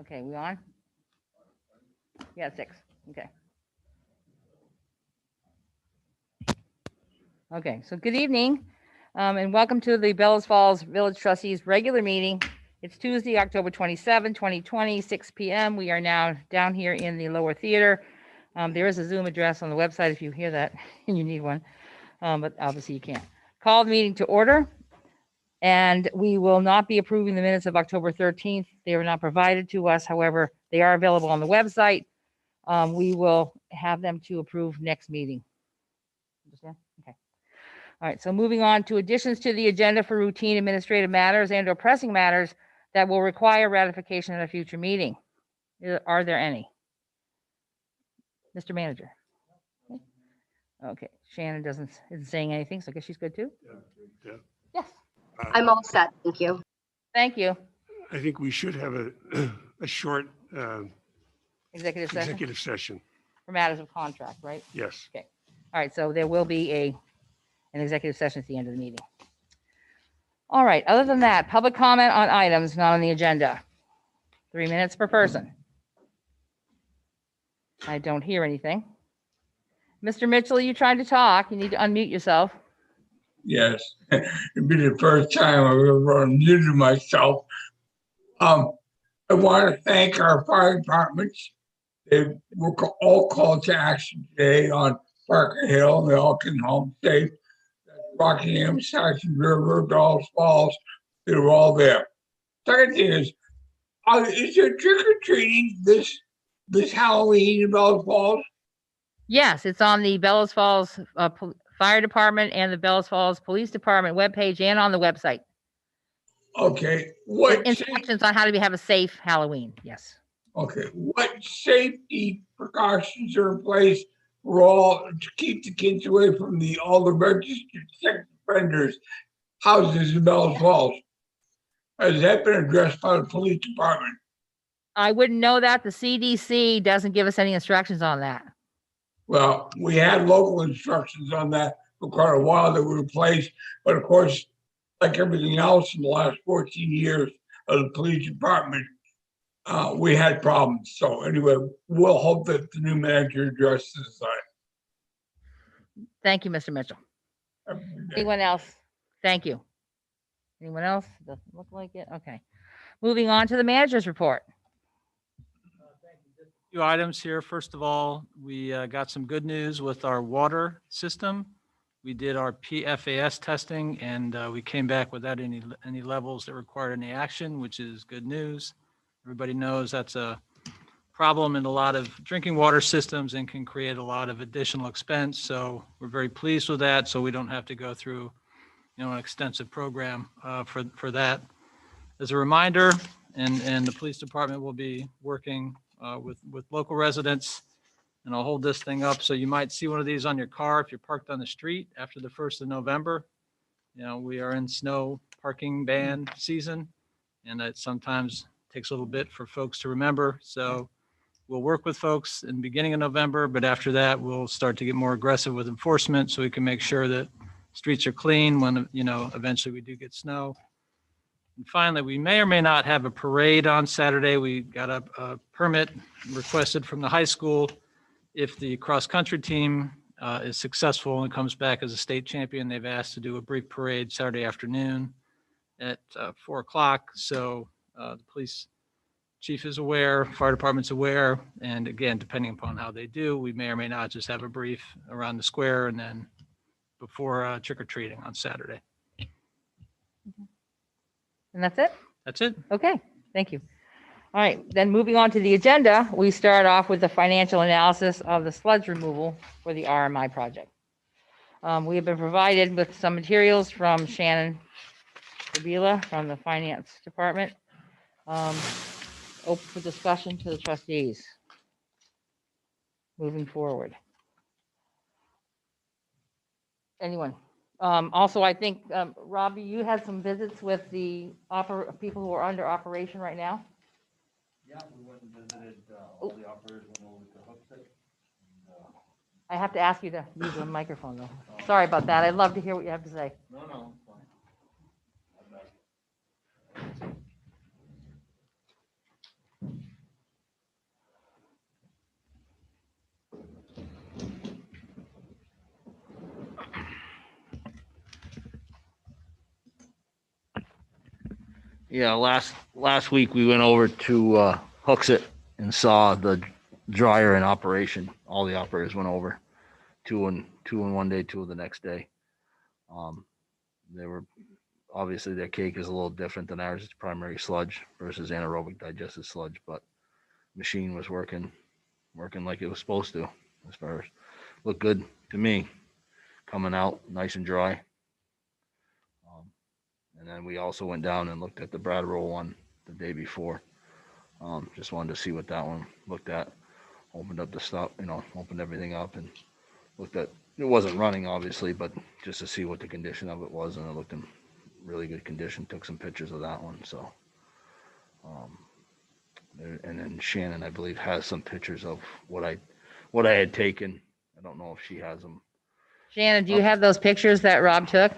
Okay, we on? Yeah, 6. Okay. Okay, so good evening, and welcome to the Bellows Falls Village Trustees regular meeting. It's Tuesday, October 27, 2020, 6 p.m. We are now down here in the lower theater. There is a Zoom address on the website if you hear that and you need one, but obviously you can't. Call the meeting to order, and we will not be approving the minutes of October 13th. They were not provided to us. However, they are available on the website. We will have them to approve next meeting. Understand? Okay. All right, so moving on to additions to the agenda for routine administrative matters and/or pressing matters that will require ratification at a future meeting. Are there any? Mr. Manager? Okay, Shannon isn't saying anything, so I guess she's good too? Yeah. Yes, I'm all set, thank you. thank you. I think we should have a short Executive session executive session. for matters of contract, right? Yes. All right, so there will be an executive session at the end of the meeting. All right, other than that, public comment on items not on the agenda. 3 minutes per person. I don't hear anything. Mr. Mitchell, you trying to talk? You need to unmute yourself. Yes, it'd be the first time I've ever unmuted myself. I want to thank our fire departments. They were all called to action today on Parker Hill. They all came home safe. Rockingham, Saxon River, Bellows Falls, they were all there. Second thing is there trick or treating this Halloween in Bellows Falls? Yes, it's on the Bellows Falls Fire Department and the Bellows Falls Police Department webpage and on the website. Okay, With instructions on how to have a safe Halloween. Yes. Okay, what safety precautions are in place for all to keep the kids away from all the registered sex offenders houses in Bellows Falls? Has that been addressed by the police department? I wouldn't know that. The CDC doesn't give us any instructions on that. Well, we had local instructions on that for quite a while that were in place, but of course, like everything else in the last 14 years of the police department, we had problems. So anyway, we'll hope that the new manager addresses that. Thank you, Mr. Mitchell. Anyone else? Thank you. Anyone else? Doesn't look like it. Okay. Moving on to the manager's report. Few items here. First of all, we got some good news with our water system. We did our PFAS testing and we came back without any levels that required any action, which is good news. Everybody knows that's a problem in a lot of drinking water systems and can create a lot of additional expense. So we're very pleased with that. So we don't have to go through, an extensive program for that. As a reminder, and the police department will be working with local residents, and I'll hold this thing up. So you might see one of these on your car if you're parked on the street after the 1st of November. We are in snow parking ban season, and it sometimes takes a little bit for folks to remember. So we'll work with folks in the beginning of November, but after that, we'll start to get more aggressive with enforcement so we can make sure that streets are clean when, eventually we do get snow. And finally, we may or may not have a parade on Saturday. We got a permit requested from the high school. If the cross-country team is successful and comes back as a state champion, they've asked to do a brief parade Saturday afternoon at 4 o'clock. So the police chief is aware, fire department's aware, and again, depending upon how they do, we may or may not just have a brief around the square and then before trick-or-treating on Saturday. And that's it? That's it. Okay, thank you. All right, then moving on to the agenda, we start off with the financial analysis of the sludge removal for the RMI project. We have been provided with some materials from Shannon Davila from the finance department. Open for discussion to the trustees. Moving forward. Anyone? Also, I think, Robbie, you had some visits with the people who are under operation right now. Yeah, we went and visited all the operators when we could hook it. I have to ask you to use the microphone though. Sorry about that. I'd love to hear what you have to say. No, it's fine. Yeah, last week we went over to Hooksett and saw the dryer in operation. All the operators went over, two in one day, two the next day. They were obviously their cake is a little different than ours. It's primary sludge versus anaerobic digested sludge, but machine was working like it was supposed to. As far as looked good to me, coming out nice and dry. And then we also went down and looked at the Brattleboro one the day before. Just wanted to see what that one looked at. Opened up the stuff, opened everything up and looked at. It wasn't running obviously, but just to see what the condition of it was, and it looked in really good condition. Took some pictures of that one. So, and then Shannon, I believe, has some pictures of what I had taken. I don't know if she has them Shannon, do you have those pictures that Rob took?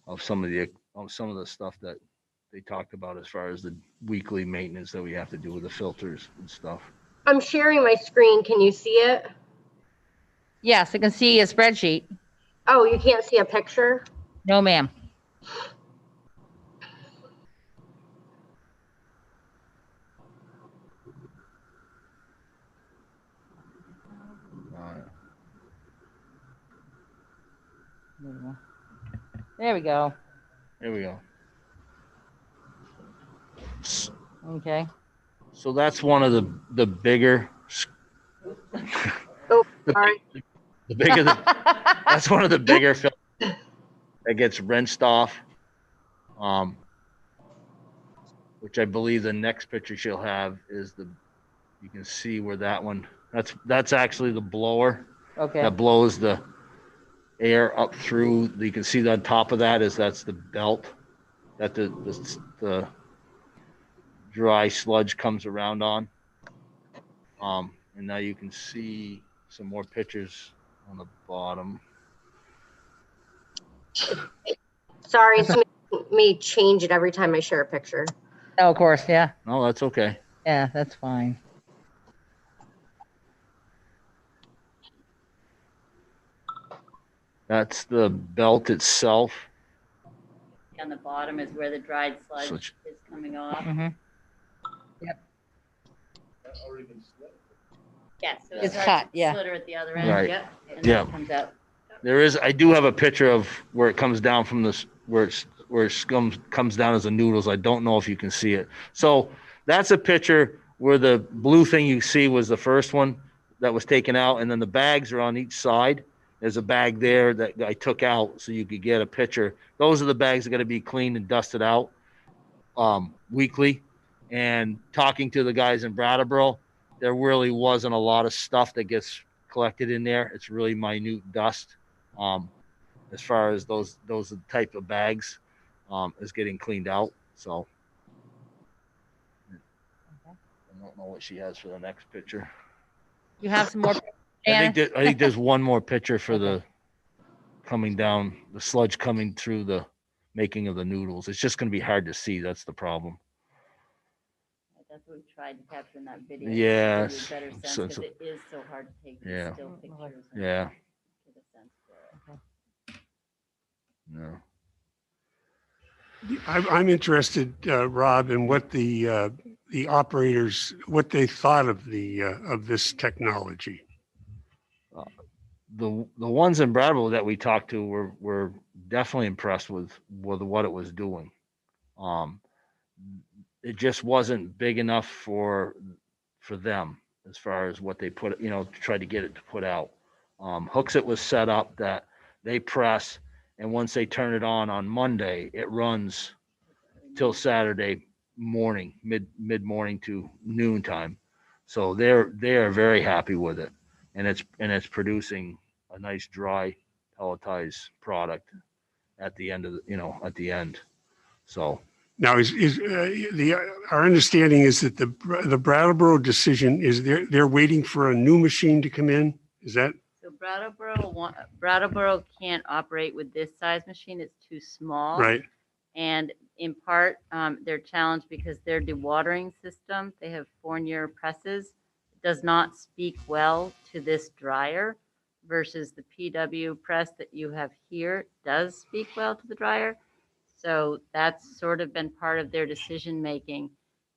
of some of the stuff that they talked about as far as the weekly maintenance that we have to do with the filters and stuff. I'm sharing my screen. Can you see it? Yes, I can see a spreadsheet. Oh, you can't see a picture? No, ma'am. There we go. There we go. Okay. So that's one of the bigger. Oh, sorry. The bigger that's one of the bigger filters that gets rinsed off. Which I believe the next picture she'll have is you can see where that one, that's actually the blower Okay. that blows the air up through. You can see on top of that's the belt that the dry sludge comes around on. And now you can see some more pictures on the bottom. Sorry, it's making me change it every time I share a picture. Oh, of course. Yeah. No, that's okay. Yeah, that's fine. That's the belt itself. On the bottom is where the dried sludge is coming off. Mm-hmm. Yep. Yeah, so It's starts cut, with yeah. Slitter at the other end. Right. Yep. And Yeah. then it comes out. I do have a picture of where it comes down from this, where it comes down as the noodles. I don't know if you can see it. So that's a picture where the blue thing you see was the first one that was taken out, and then the bags are on each side. There's a bag there that I took out so you could get a picture. Those are the bags that got to be cleaned and dusted out weekly. And talking to the guys in Brattleboro, there really wasn't a lot of stuff that gets collected in there. It's really minute dust. As far as those type of bags is getting cleaned out. So I don't know what she has for the next picture. You have some more. I think there's one more picture for Okay. the coming down, the sludge coming through the making of the noodles. It's just going to be hard to see. That's the problem. That's what we tried to capture in that video. Yes. To give you a better sense, So- because it is so hard to take these Yeah. still pictures. And Yeah. get a sense for it. No. I'm interested, Rob, in what the operators, what they thought of this technology. The ones in Brattleboro that we talked to were definitely impressed with what it was doing. It just wasn't big enough for them as far as what they put, tried to get it to put out. Hooksett was set up that they press, and once they turn it on Monday, it runs till Saturday morning, mid morning to noon time. So they are very happy with it, and it's producing a nice dry pelletized product at the end of at the end. So Now, our understanding is that the Brattleboro decision is they're waiting for a new machine to come in. Is that So Brattleboro can't operate with this size machine. It's too small. right? And in part, they're challenged because their dewatering system, they have Fournier presses, does not speak well to this dryer versus the PW press that you have here does speak well to the dryer. So that's sort of been part of their decision making.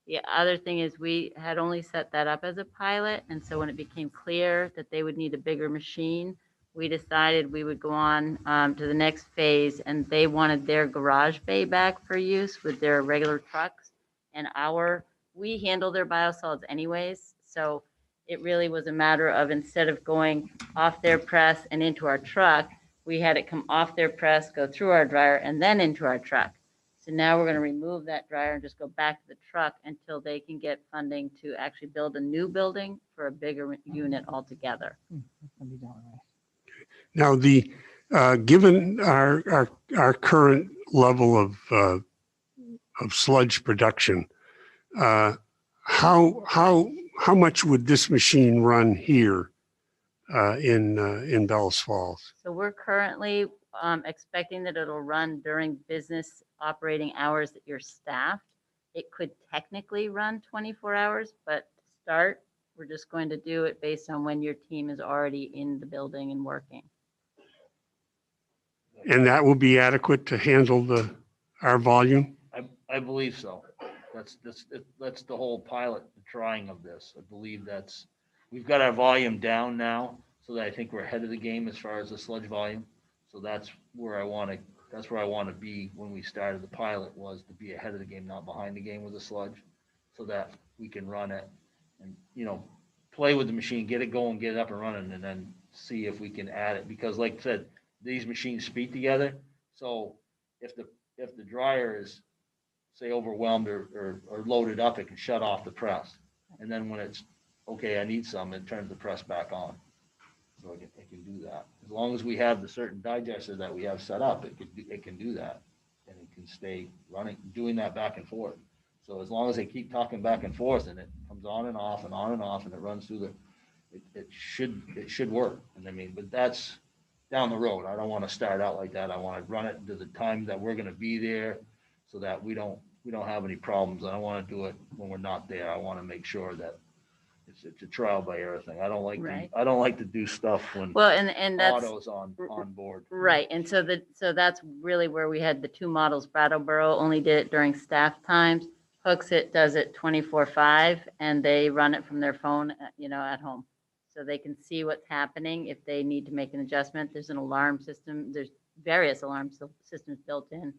The other thing is we had only set that up as a pilot. And so when it became clear that they would need a bigger machine, we decided we would go on to the next phase, and they wanted their garage bay back for use with their regular trucks. And we handle their biosolids anyways. So it really was a matter of, instead of going off their press and into our truck, we had it come off their press, go through our dryer, and then into our truck. So now we're going to remove that dryer and just go back to the truck until they can get funding to actually build a new building for a bigger unit altogether. Now, given our current level of sludge production, how much would this machine run here in Bellows Falls? So we're currently expecting that it'll run during business operating hours that you're staffed. It could technically run 24 hours, but to start, we're just going to do it based on when your team is already in the building and working. And that will be adequate to handle our volume? I believe so. That's the whole pilot, the trying of this. I believe we've got our volume down now, so that I think we're ahead of the game as far as the sludge volume. So that's where I want to be when we started the pilot, was to be ahead of the game, not behind the game with the sludge, so that we can run it and, play with the machine, get it going, get it up and running, and then see if we can add it. Because like I said, these machines speak together. So if the dryer is, say, overwhelmed or loaded up, it can shut off the press. And then when it's, okay, I need some, it turns the press back on. So it can do that. As long as we have the certain digester that we have set up, it can do that. And it can stay running, doing that back and forth. So as long as they keep talking back and forth, and it comes on and off and on and off, and it runs through it should work. And I mean, but that's down the road. I don't want to start out like that. I want to run it to the time that we're going to be there, so that we don't have any problems. I don't want to do it when we're not there. I want to make sure that it's a trial by error thing. I don't like to do stuff when and that's auto's on board. right. And so that's really where we had the two models. Brattleboro only did it during staff times. Hooksett does it 24/5, and they run it from their phone, at home. So they can see what's happening if they need to make an adjustment. There's an alarm system. There's various alarm systems built in.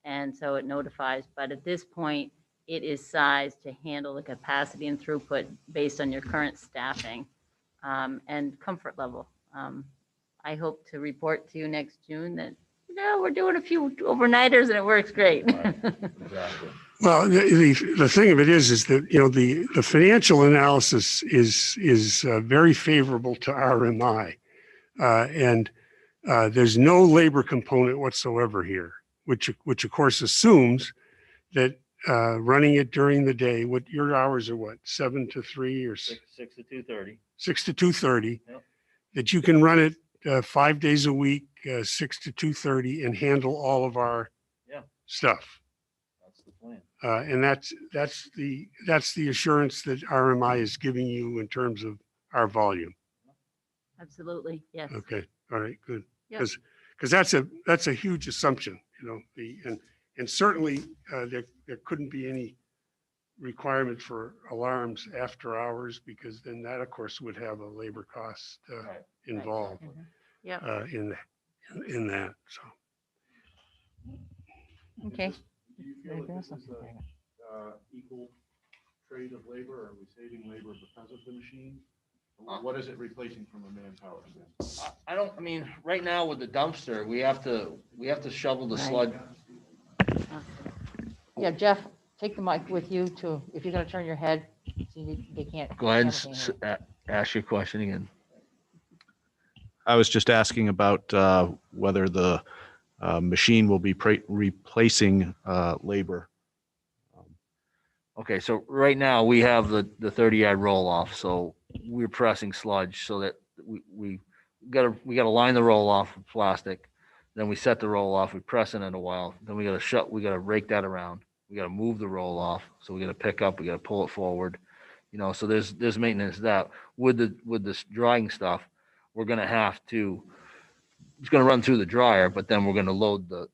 And so it notifies. But at this point, it is sized to handle the capacity and throughput based on your current staffing and comfort level. I hope to report to you next June that, we're doing a few overnighters and it works great. Right. Exactly. Well, the thing of it is that, the financial analysis is very favorable to RMI. And there's no labor component whatsoever here, which of course assumes that running it during the day, what your hours are, what, 7 to 3 or 6 to 2:30. 6 to 2:30, Yep. that you can run it 5 days a week, 6 to 2:30, and handle all of our stuff. That's the plan. And that's the assurance that RMI is giving you in terms of our volume. Absolutely, yes. Okay, all right, good. Yep. Because that's a huge assumption, and certainly there couldn't be any requirement for alarms after hours, because then that, of course, would have a labor cost Right. involved Yep. in that. So Okay. Do you feel that this is a equal trade of labor? Are we saving labor because of the machine? What is it replacing from a manpower standpoint? Right now with the dumpster, we have to shovel the Right. sludge. Yeah, Jeff, take the mic with you too. If you're going to turn your head, so they can't. Go ahead have and ask your question again. I was just asking about whether the machine will be replacing labor. Okay, so right now we have the 30-yard roll off. So we're pressing sludge so that we gotta line the roll off with plastic. Then we set the roll off, we press it in a while. Then we gotta rake that around. We gotta move the roll off. So we gotta pick up, we gotta pull it forward. So there's maintenance to that. With this drying stuff, we're gonna have to, it's gonna run through the dryer, but then we're gonna load the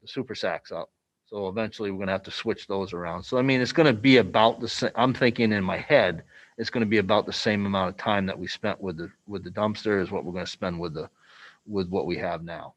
super sacks up. So eventually we're gonna have to switch those around. So I mean, it's gonna be about the same. I'm thinking in my head, it's gonna be about the same amount of time that we spent with the dumpster is what we're gonna spend with what we have now.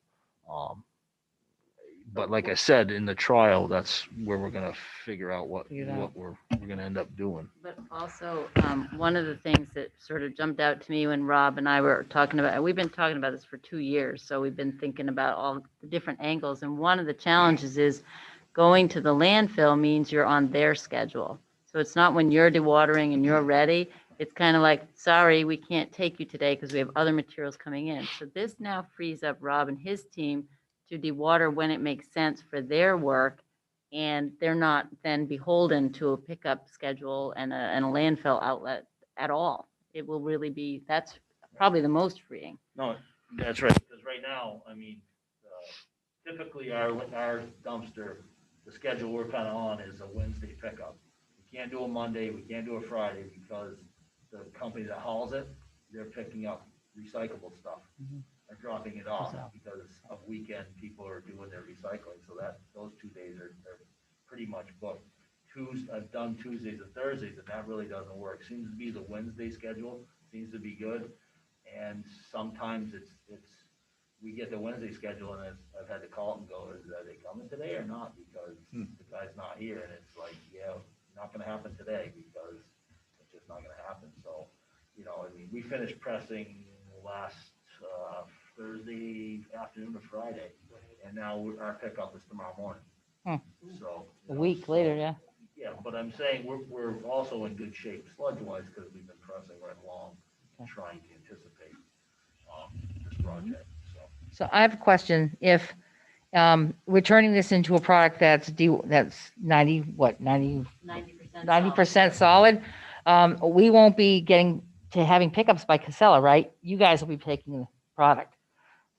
But like I said, in the trial, that's where we're gonna figure out what we're gonna end up doing. But also, one of the things that sort of jumped out to me when Rob and I were talking about, we've been talking about this for 2 years, so we've been thinking about all the different angles. And one of the challenges is going to the landfill means you're on their schedule. So it's not when you're dewatering and you're ready. It's kind of like, sorry, we can't take you today because we have other materials coming in. So this now frees up Rob and his team to dewater when it makes sense for their work, and they're not then beholden to a pickup schedule and a landfill outlet at all. It will really be, that's probably the most freeing. No, that's right, because right now, I mean, typically our dumpster, the schedule we're kind of on is a Wednesday pickup. We can't do a Monday, we can't do a Friday because the company that hauls it, they're picking up recyclable stuff. Are dropping it off because of weekend people are doing their recycling. So that those 2 days are pretty much booked. I've done Tuesdays and Thursdays, and that really doesn't work. Seems to be the Wednesday schedule seems to be good, and sometimes it's we get the Wednesday schedule, and I've had to call it and go, are they coming today or not? Because the guy's not here, and it's like, yeah, not going to happen today because it's just not going to happen. So, you know, I mean, we finished pressing last Thursday afternoon or Friday, and now our pickup is tomorrow morning. So A week later, yeah. Yeah, but I'm saying we're also in good shape sludge-wise because we've been pressing right along, trying to anticipate this project. So I have a question. If we're turning this into a product that's 90% solid, we won't be getting to having pickups by Casella, right? You guys will be taking the product.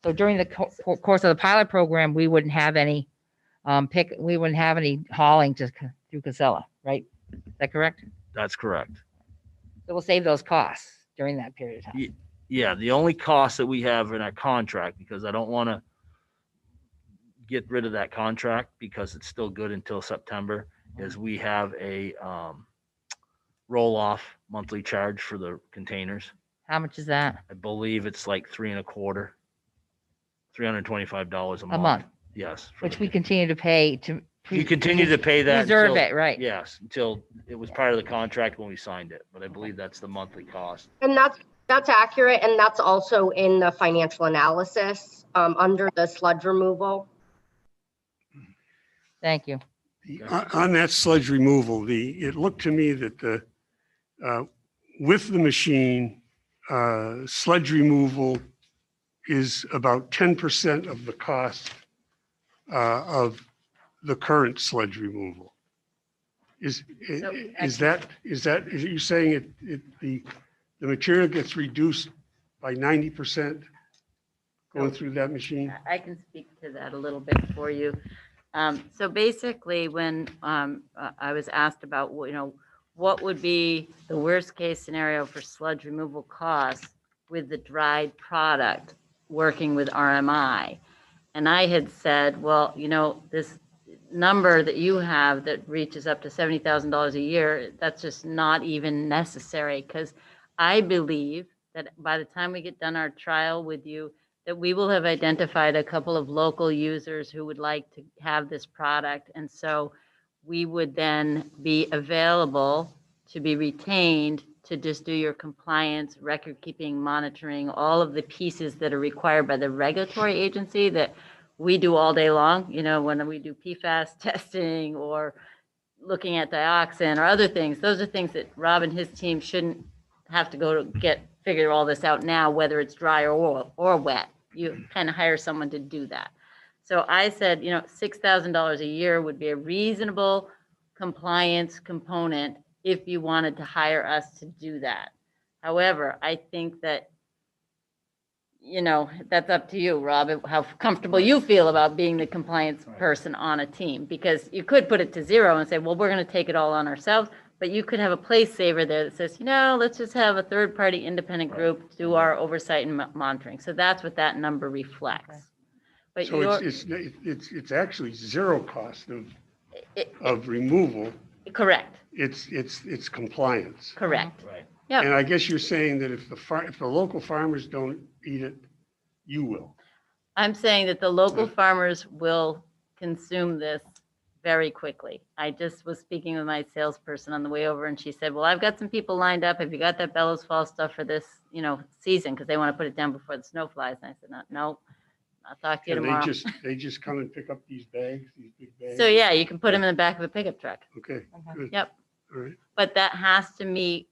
So during the course of the pilot program, we wouldn't have any we wouldn't have any hauling through Casella, right? Is that correct? That's correct. So we'll save those costs during that period of time. Yeah, the only cost that we have in our contract, because I don't want to get rid of that contract because it's still good until September, is we have a roll-off monthly charge for the containers. How much is that? I believe it's like $325 a month. A month. Yes. Which we continue to pay You continue to pay that. Reserve it, right? Yes, until it was part of the contract when we signed it, but I believe that's the monthly cost. And that's accurate, and that's also in the financial analysis under the sludge removal. Thank you. On that sludge removal, it looked to me that with the machine, sludge removal is about 10% of the cost of the current sludge removal. Is that you saying the material gets reduced by 90% going through that machine? I can speak to that a little bit for you. So basically, when I was asked about, what would be the worst case scenario for sludge removal costs with the dried product working with RMI, and I had said, well, this number that you have that reaches up to $70,000 a year, that's just not even necessary, because I believe that by the time we get done our trial with you, that we will have identified a couple of local users who would like to have this product. And so we would then be available to be retained to just do your compliance, record keeping, monitoring, all of the pieces that are required by the regulatory agency that we do all day long. When we do PFAS testing or looking at dioxin or other things, those are things that Rob and his team shouldn't have to go to figure all this out now, whether it's dry or wet. You kind of hire someone to do that. So I said, $6,000 a year would be a reasonable compliance component if you wanted to hire us to do that. However, I think that, that's up to you, Rob, how comfortable you feel about being the compliance person on a team, because you could put it to zero and say, well, we're going to take it all on ourselves. But you could have a place saver there that says, let's just have a third-party independent group do our oversight and monitoring. So that's what that number reflects. But So you're, it's actually zero cost it- of removal. correct, It's compliance. correct. Right. Yep. And I guess you're saying that if the local farmers don't eat it, you will. I'm saying that the local Yeah. farmers will consume this very quickly. I just was speaking with my salesperson on the way over and she said, well, I've got some people lined up. Have you got that Bellows Fall stuff for this, season? Because they want to put it down before the snow flies. And I said, no, I'll talk to you And tomorrow. they just come and pick up these bags, these big bags? So yeah, you can put them in the back of a pickup truck. Okay, good. Yep. All right. But that has to meet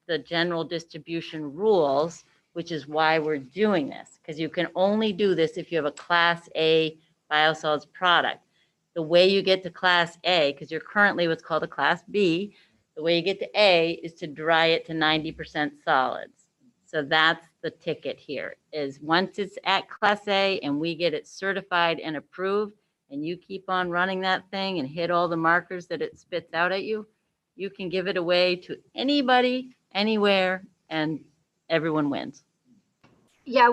the general distribution rules, which is why we're doing this. Because you can only do this if you have a Class A biosolids product. The way you get to Class A, because you're currently what's called a Class B, the way you get to A is to dry it to 90% solids. So that's the ticket here, is once it's at Class A and we get it certified and approved, and you keep on running that thing and hit all the markers that it spits out at you, you can give it away to anybody, anywhere, and everyone wins. Yeah,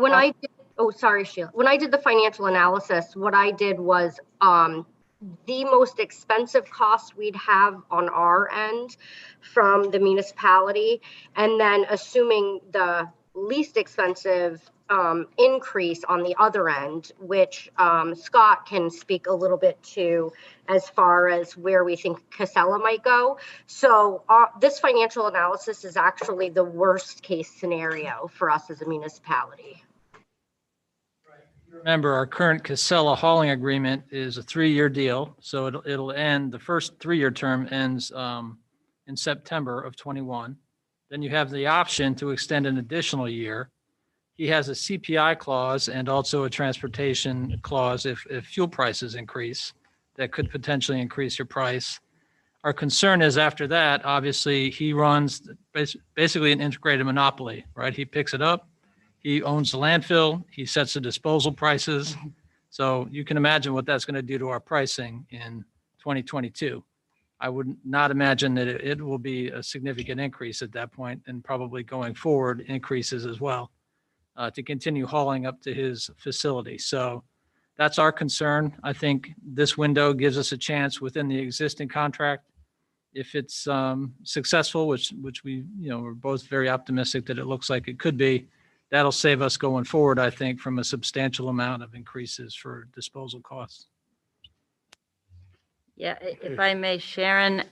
sorry, Sheila. When I did the financial analysis, what I did was the most expensive cost we'd have on our end from the municipality, and then assuming the least expensive increase on the other end, which Scott can speak a little bit to as far as where we think Casella might go. So this financial analysis is actually the worst case scenario for us as a municipality. Remember, our current Casella hauling agreement is a 3-year deal, so it'll end, the first 3-year term ends in September of 21. Then you have the option to extend an additional year. He has a CPI clause and also a transportation clause if fuel prices increase, that could potentially increase your price. Our concern is after that, obviously, he runs basically an integrated monopoly, right? He picks it up. He owns the landfill, he sets the disposal prices. So you can imagine what that's going to do to our pricing in 2022. I would not imagine that it will be a significant increase at that point, and probably going forward increases as well to continue hauling up to his facility. So that's our concern. I think this window gives us a chance within the existing contract. If it's successful, which we, we're both very optimistic that it looks like it could be, that'll save us going forward, I think, from a substantial amount of increases for disposal costs. Yeah, if I may, Shannon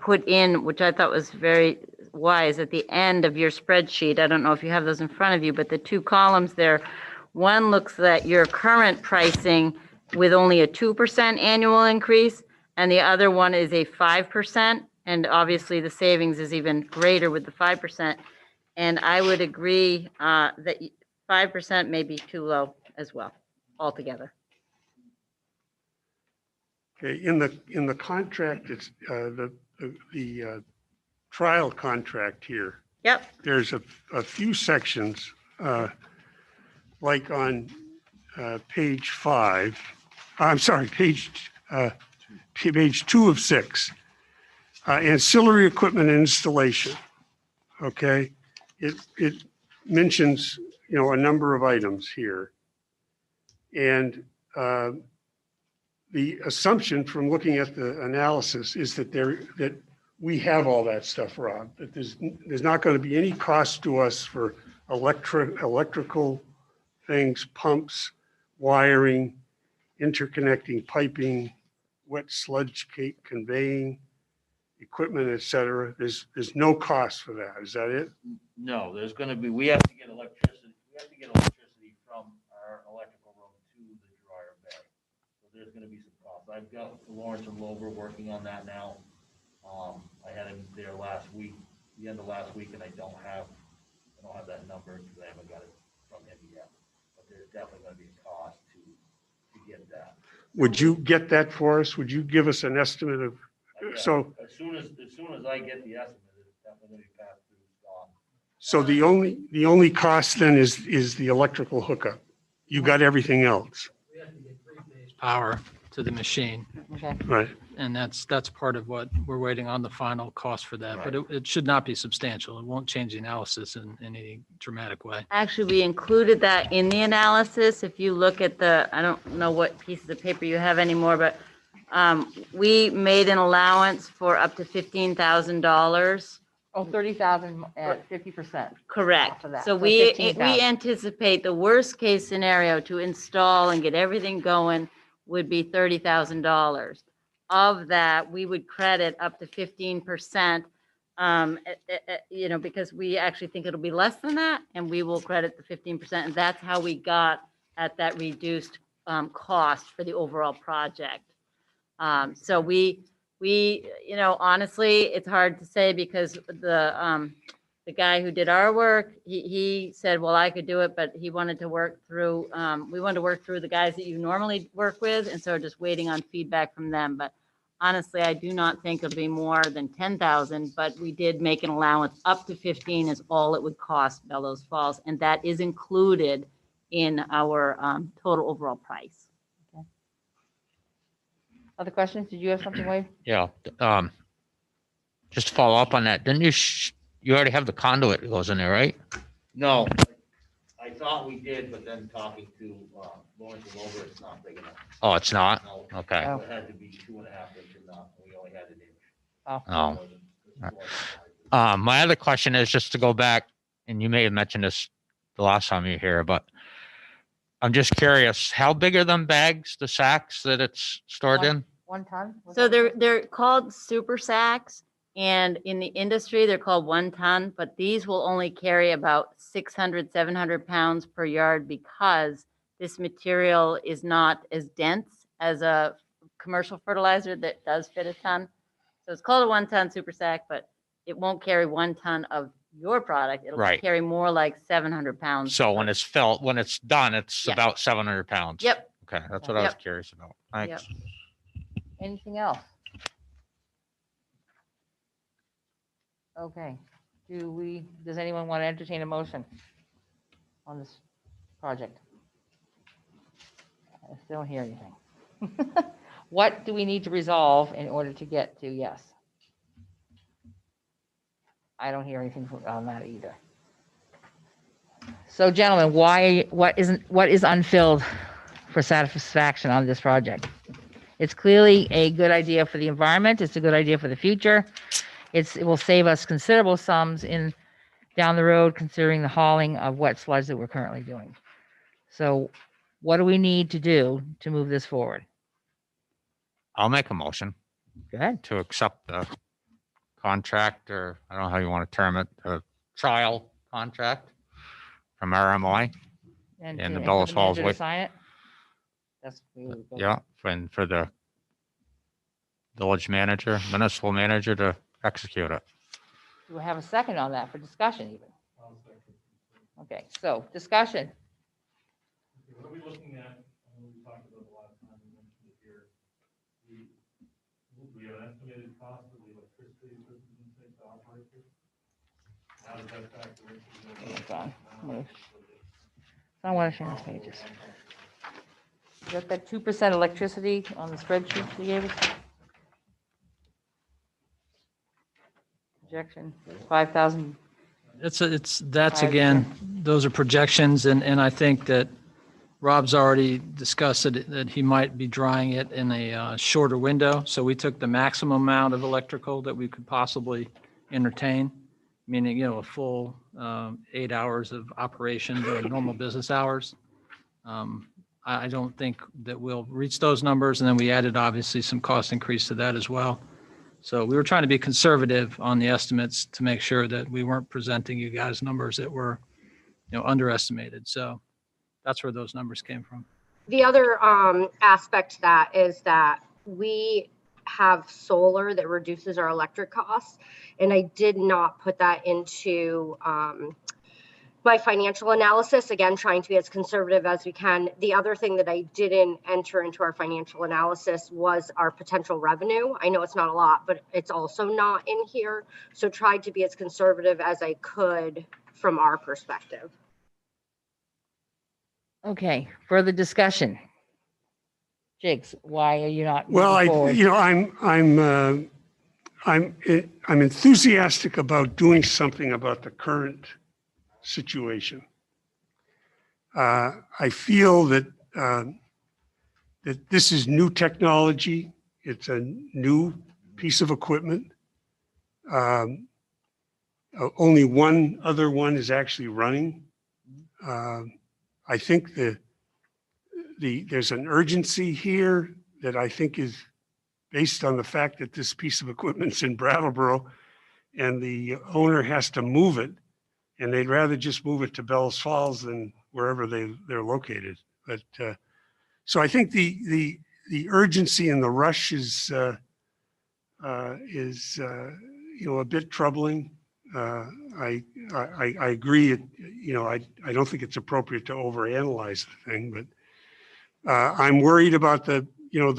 put in, which I thought was very wise, at the end of your spreadsheet. I don't know if you have those in front of you, but the 2 columns there, one looks at your current pricing with only a 2% annual increase, and the other one is a 5%. And obviously the savings is even greater with the 5%. And I would agree that 5% may be too low as well, altogether. Okay, in the contract, it's the trial contract here. Yep. There's a few sections, like on page 5. I'm sorry, page 2 of 6. Ancillary equipment and installation. Okay, it mentions a number of items here, and the assumption from looking at the analysis is that we have all that stuff, Rob, that there's not going to be any cost to us for electrical things, pumps, wiring, interconnecting piping, wet sludge cake conveying, equipment, et cetera. There's no cost for that. Is that it? No, there's going to be, we have to get electricity from our electrical room to the dryer bay. So there's going to be some costs. I've got Lawrence and Lover working on that now. I had him there the end of last week, and I don't have that number because I haven't got it from him yet. But there's definitely going to be a cost to get that. Would you get that for us? Would you give us an estimate of? Yeah, So as soon as I get the estimate, it's definitely going to be passed through Scott. so the only cost then is the electrical hookup. You got everything else, Power to the machine. Okay. right? and that's part of what we're waiting on, the final cost for that. But it should not be substantial. It won't change the analysis in any dramatic way. Actually, we included that in the analysis. If you look at the, I don't know what pieces of paper you have anymore, but we made an allowance for up to $15,000. Oh, 30,000 at 50%. Correct. Off of that. So So we 15,000. anticipate the worst case scenario to install and get everything going would be $30,000. Of that, we would credit up to 15%, because we actually think it'll be less than that, and we will credit the 15%. And that's how we got at that reduced cost for the overall project. So we, honestly, it's hard to say because the guy who did our work, he said, well, I could do it, but he wanted to work through, we wanted to work through the guys that you normally work with. And so we're just waiting on feedback from them. But honestly, I do not think it'll be more than 10,000, but we did make an allowance up to 15 is all it would cost Bellows Falls. And that is included in our total overall price. Other questions? Did you have something, Wade? Yeah, just to follow up on that, didn't you, you already have the conduit that goes in there, right? No, I thought we did, but then talking to Lawrence and Over, it's not big enough. Oh, it's not? No, Okay. Oh. it had to be 2.5 inches, not, we only had an inch. Oh, Oh. My other question is just to go back, and you may have mentioned this the last time you were here, but I'm just curious, how big are them bags, the sacks that it's stored in? 1 ton? Was So that- they're called super sacks, and in the industry, they're called 1 ton, but these will only carry about 600, 700 pounds per yard because this material is not as dense as a commercial fertilizer that does fit a ton. So it's called a 1 ton super sack, but it won't carry 1 ton of your product. It'll Right. carry more like 700 pounds. So when it's filled, when it's done, it's Yeah. about 700 pounds. Yep. Okay, that's what I was Yep. curious about. Thanks. Anything else? Okay. Does anyone want to entertain a motion on this project? I still don't hear anything. What do we need to resolve in order to get to yes? I don't hear anything on that either. So gentlemen, what is unfilled for satisfaction on this project? It's clearly a good idea for the environment. It's a good idea for the future. It will save us considerable sums down the road, considering the hauling of wet sludge that we're currently doing. So what do we need to do to move this forward? I'll make a motion Go ahead. to accept the contract, or I don't know how you want to term it, a trial contract from RMI. And And the for Bellows Falls manager to way- sign it? That's. Yeah, and for the village manager, municipal manager to execute it. Do we have a second on that for discussion even? Okay, so discussion. What are we looking at? We talked about the last time we mentioned it here. We have an estimated cost of the electricity system in state to operate this. How does that factor into the? Hold on. I want to share these pages. Is that 2% electricity on the spreadsheet you gave us? Projection, 5,000. That's again, those are projections, and I think that Rob's already discussed that he might be drying it in a shorter window. So we took the maximum amount of electrical that we could possibly entertain, meaning, a full 8 hours of operation during normal business hours. I don't think that we'll reach those numbers. And then we added obviously some cost increase to that as well. So we were trying to be conservative on the estimates to make sure that we weren't presenting you guys numbers that were, underestimated. So that's where those numbers came from. The other aspect to that is that we have solar that reduces our electric costs, and I did not put that into my financial analysis, again, trying to be as conservative as we can. The other thing that I didn't enter into our financial analysis was our potential revenue. I know it's not a lot, but it's also not in here. So tried to be as conservative as I could from our perspective. Okay, further discussion. Jigs, why are you not Well, moving forward? I'm enthusiastic about doing something about the current situation. I feel that that this is new technology. It's a new piece of equipment. Only one other one is actually running. I think there's an urgency here that I think is based on the fact that this piece of equipment's in Brattleboro and the owner has to move it, and they'd rather just move it to Bellows Falls than wherever they're located. But so I think the urgency and the rush is a bit troubling. I agree. I don't think it's appropriate to overanalyze the thing, but I'm worried about the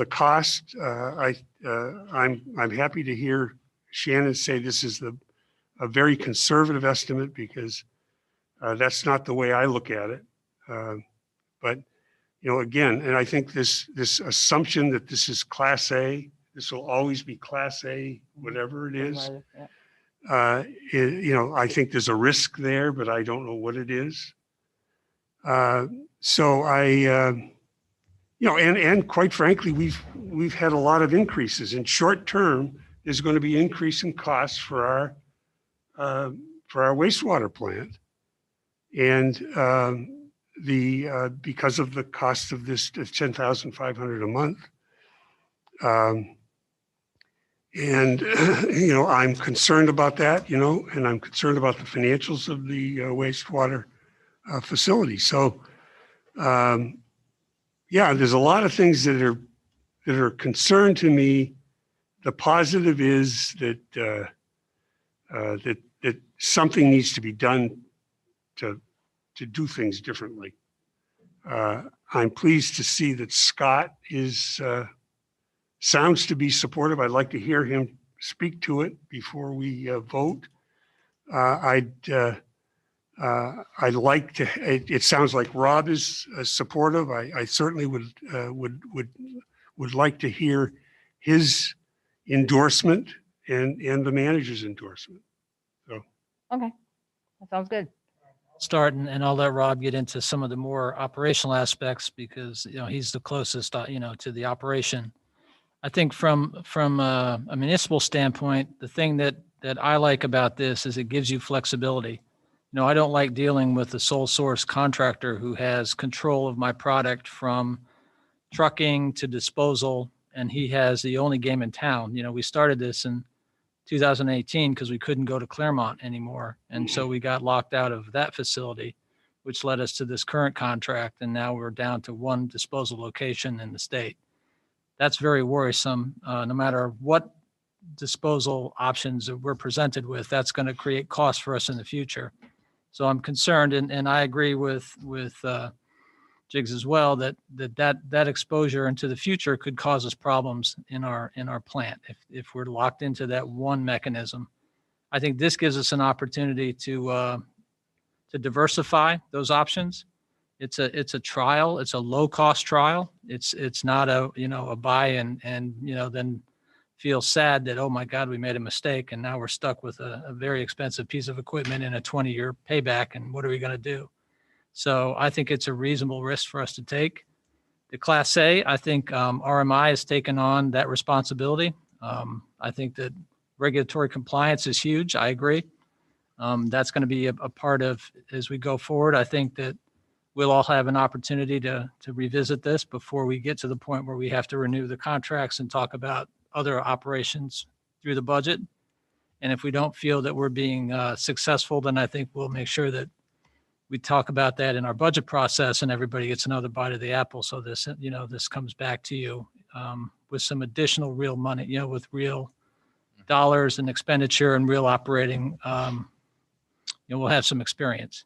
cost. I'm happy to hear Shannon say this is a very conservative estimate because that's not the way I look at it. But again, and I think this assumption that this is Class A, this will always be Class A, whatever it is. I think there's a risk there, but I don't know what it is. So and quite frankly, we've had a lot of increases. In short term, there's going to be increase in costs for our wastewater plant, and because of the cost of this $10,500 a month. I'm concerned about that, and I'm concerned about the financials of the wastewater facility. So, there's a lot of things that are concerned to me. The positive is that that something needs to be done to do things differently. I'm pleased to see that Scott sounds to be supportive. I'd like to hear him speak to it before we vote. I'd like to. It sounds like Rob is supportive. I certainly would like to hear his endorsement and the manager's endorsement. So. Okay, that sounds good. Start and I'll let Rob get into some of the more operational aspects because he's the closest to the operation. I think from a municipal standpoint, the thing that I like about this is it gives you flexibility. I don't like dealing with a sole source contractor who has control of my product from trucking to disposal, and he has the only game in town. We started this in 2018 because we couldn't go to Claremont anymore. And so we got locked out of that facility, which led us to this current contract. And now we're down to one disposal location in the state. That's very worrisome. No matter what disposal options that we're presented with, that's going to create costs for us in the future. So I'm concerned, and I agree with Jigs as well, that exposure into the future could cause us problems in our plant if we're locked into that one mechanism. I think this gives us an opportunity to diversify those options. It's a trial. It's a low cost trial. It's not a buy and then feel sad that, oh my God, we made a mistake and now we're stuck with a very expensive piece of equipment and a 20-year payback, and what are we going to do? So I think it's a reasonable risk for us to take. The Class A, I think RMI has taken on that responsibility. I think that regulatory compliance is huge. I agree. That's going to be a part of as we go forward. I think that we'll all have an opportunity to revisit this before we get to the point where we have to renew the contracts and talk about other operations through the budget. And if we don't feel that we're being successful, then I think we'll make sure that we talk about that in our budget process and everybody gets another bite of the apple. So this comes back to you with some additional real money, with real dollars and expenditure and real operating, we'll have some experience.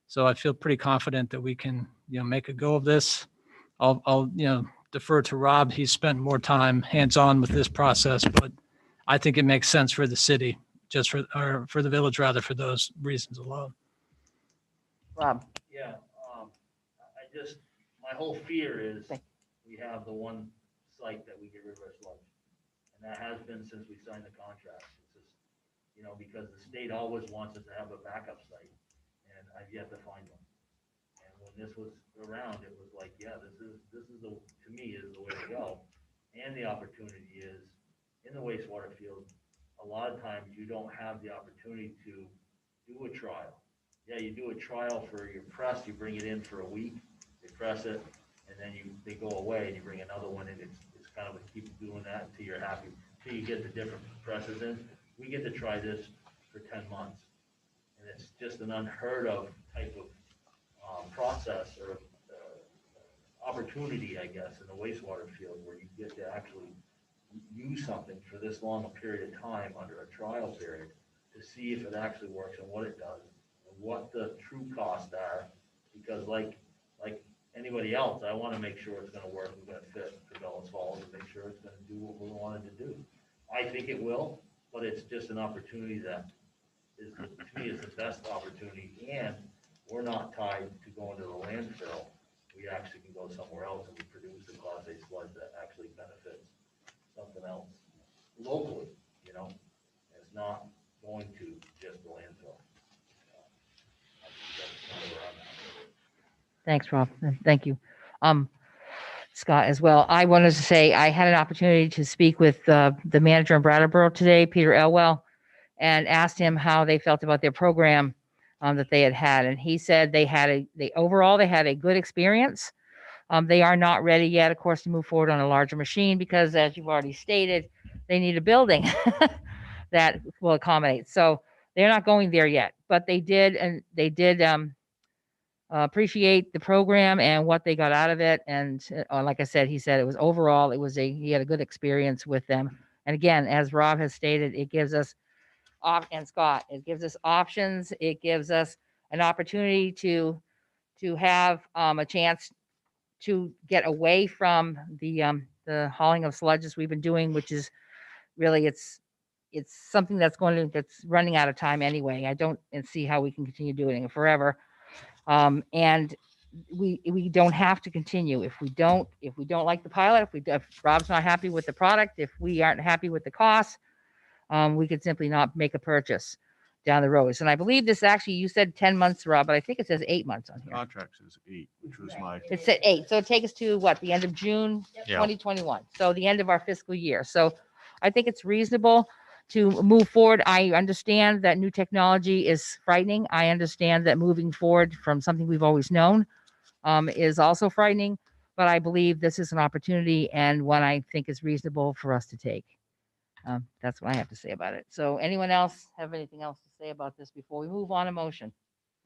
So I feel pretty confident that we can, make a go of this. I'll defer to Rob. He's spent more time hands-on with this process, but I think it makes sense for the city, for the village rather, for those reasons alone. Rob. Yeah, my whole fear is we have the one site that we get rid of our sludge. And that has been since we signed the contract. It's just, because the state always wants us to have a backup site, and I've yet to find one. And when this was around, it was like, yeah, this is to me, is the way to go. And the opportunity is, in the wastewater field, a lot of times you don't have the opportunity to do a trial. Yeah, you do a trial for your press, you bring it in for a week, they press it, and then they go away and you bring another one in. It's kind of keep doing that until you're happy, until you get the different presses in. We get to try this for 10 months. And it's just an unheard of type of process or opportunity, I guess, in the wastewater field where you get to actually use something for this long a period of time under a trial period to see if it actually works and what it does and what the true costs are. Because like anybody else, I want to make sure it's going to work and going to fit for Bellows Falls and make sure it's going to do what we wanted to do. I think it will, but it's just an opportunity that is, to me, is the best opportunity, and we're not tied to going to the landfill. We actually can go somewhere else and we produce a Class A sludge that actually benefits something else locally, It's not going to just the landfill. I think that's kind of where I'm at. Thanks, Rob. Thank you. Scott, as well. I wanted to say I had an opportunity to speak with the manager in Brattleboro today, Peter Elwell, and asked him how they felt about their program that they had. And he said overall they had a good experience. They are not ready yet, of course, to move forward on a larger machine because, as you've already stated, they need a building that will accommodate. So they're not going there yet, but they did appreciate the program and what they got out of it. And like I said, he said it was overall, he had a good experience with them. And again, as Rob has stated, it gives us and Scott, it gives us options. It gives us an opportunity to have a chance to get away from the hauling of sludges we've been doing, which is really, it's something that's running out of time anyway. I don't see how we can continue doing it forever. And we don't have to continue if we don't like the pilot, if Rob's not happy with the product, if we aren't happy with the cost, we could simply not make a purchase down the road. And I believe this actually, you said 10 months, Rob, but I think it says 8 months on here. Contract says 8, which was my. It said 8. So it takes us to what? The end of June 2021. So the end of our fiscal year. So I think it's reasonable to move forward. I understand that new technology is frightening. I understand that moving forward from something we've always known is also frightening. But I believe this is an opportunity and one I think is reasonable for us to take. That's what I have to say about it. So anyone else have anything else to say about this before we move on to motion?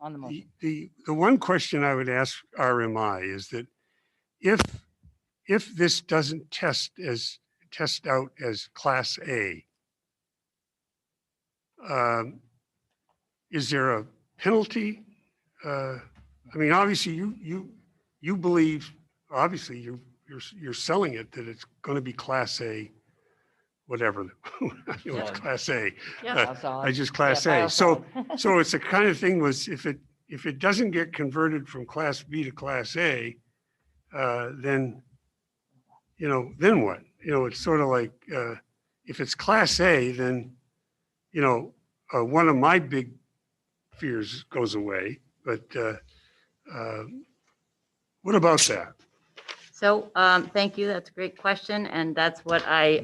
On the motion. The one question I would ask RMI is that if this doesn't test out as Class A, is there a penalty? I mean, obviously you believe, obviously you're selling it that it's going to be Class A, whatever. It's Class A. Yeah. I just Class A. So it's the kind of thing was if it doesn't get converted from Class B to Class A, then then what? It's sort of like if it's Class A, then one of my big fears goes away. But what about that? So thank you. That's a great question. And that's what I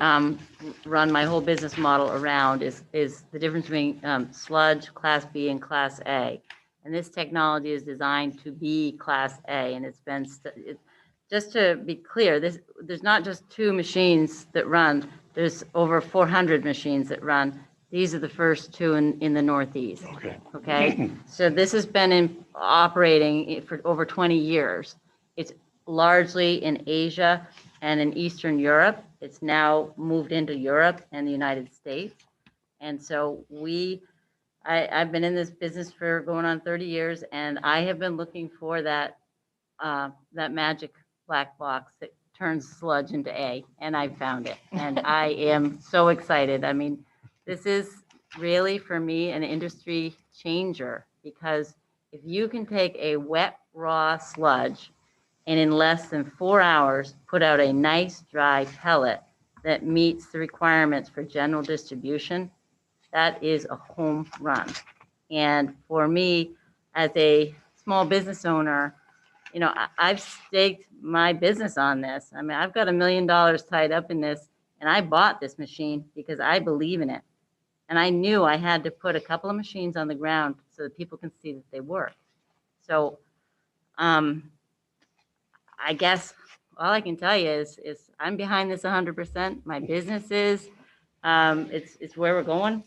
run my whole business model around is the difference between sludge, Class B, and Class A. And this technology is designed to be Class A. And it's been, just to be clear, there's not just 2 machines that run. There's over 400 machines that run. These are the first 2 in the Northeast. Okay. So this has been operating for over 20 years. It's largely in Asia and in Eastern Europe. It's now moved into Europe and the United States. And so I've been in this business for going on 30 years, and I have been looking for that magic black box that turns sludge into A, and I found it. And I am so excited. I mean, this is really, for me, an industry changer, because if you can take a wet, raw sludge and in less than 4 hours, put out a nice dry pellet that meets the requirements for general distribution, that is a home run. And for me, as a small business owner, you know, I've staked my business on this. I mean, I've got $1 million tied up in this, and I bought this machine because I believe in it. And I knew I had to put a couple of machines on the ground so that people can see that they work. So I guess all I can tell you is I'm behind this 100%. My business is, it's where we're going.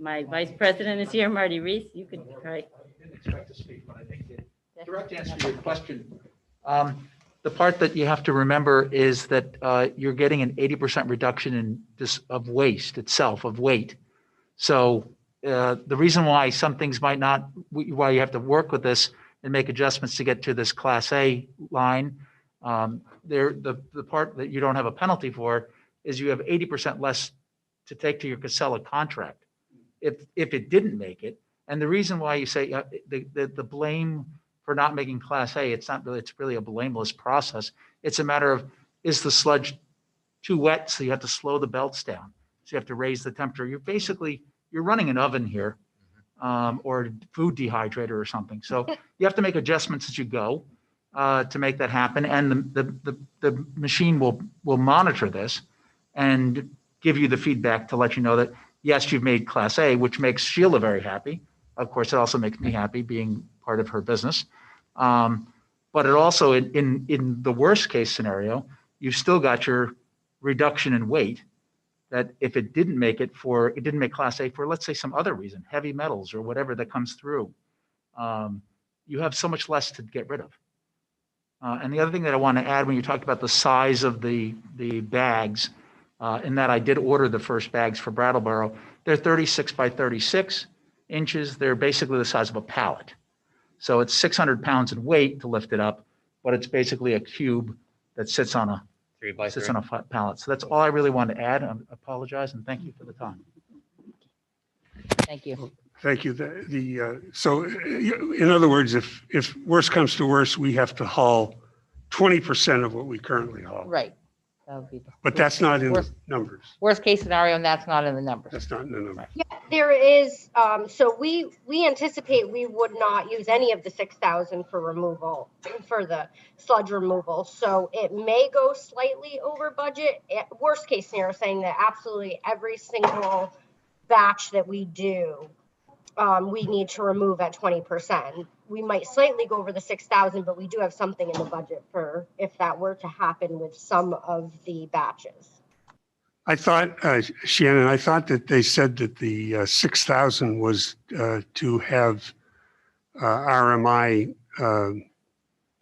My vice president is here, Marty Reese. You could, right? Didn't expect to speak, but I think the direct answer to your question, the part that you have to remember is that you're getting an 80% reduction in this of waste itself, of weight. So the reason why some things might not, why you have to work with this and make adjustments to get to this Class A line, the part that you don't have a penalty for is you have 80% less to take to your Casella contract if it didn't make it. And the reason why you say the blame for not making Class A, it's really a blameless process. It's a matter of, is the sludge too wet? So you have to slow the belts down. So you have to raise the temperature. You're running an oven here, or a food dehydrator or something. So you have to make adjustments as you go to make that happen. And the machine will monitor this and give you the feedback to let you know that, yes, you've made Class A, which makes Sheila very happy. Of course, it also makes me happy being part of her business. But it also, in the worst case scenario, you've still got your reduction in weight that if it didn't make Class A for, let's say, some other reason, heavy metals or whatever that comes through, you have so much less to get rid of. And the other thing that I want to add, when you talked about the size of the bags, in that I did order the first bags for Brattleboro, they're 36 by 36 inches. They're basically the size of a pallet. So it's 600 pounds in weight to lift it up, but it's basically a cube that sits on a 3x3. pallet. So that's all I really wanted to add. I apologize and thank you for the time. Thank you. Thank you. So in other words, if worse comes to worse, we have to haul 20% of what we currently haul. Right. That would be But that's not in the worst- numbers. worst case scenario, and that's not in the numbers. That's not in the numbers. Yeah, there is, so we anticipate we would not use any of the 6,000 for removal, for the sludge removal. So it may go slightly over budget. Worst case scenario, saying that absolutely every single batch that we do, we need to remove at 20%. We might slightly go over the 6,000, but we do have something in the budget for if that were to happen with some of the batches. I thought, Shannon, I thought that they said that the 6,000 was to have RMI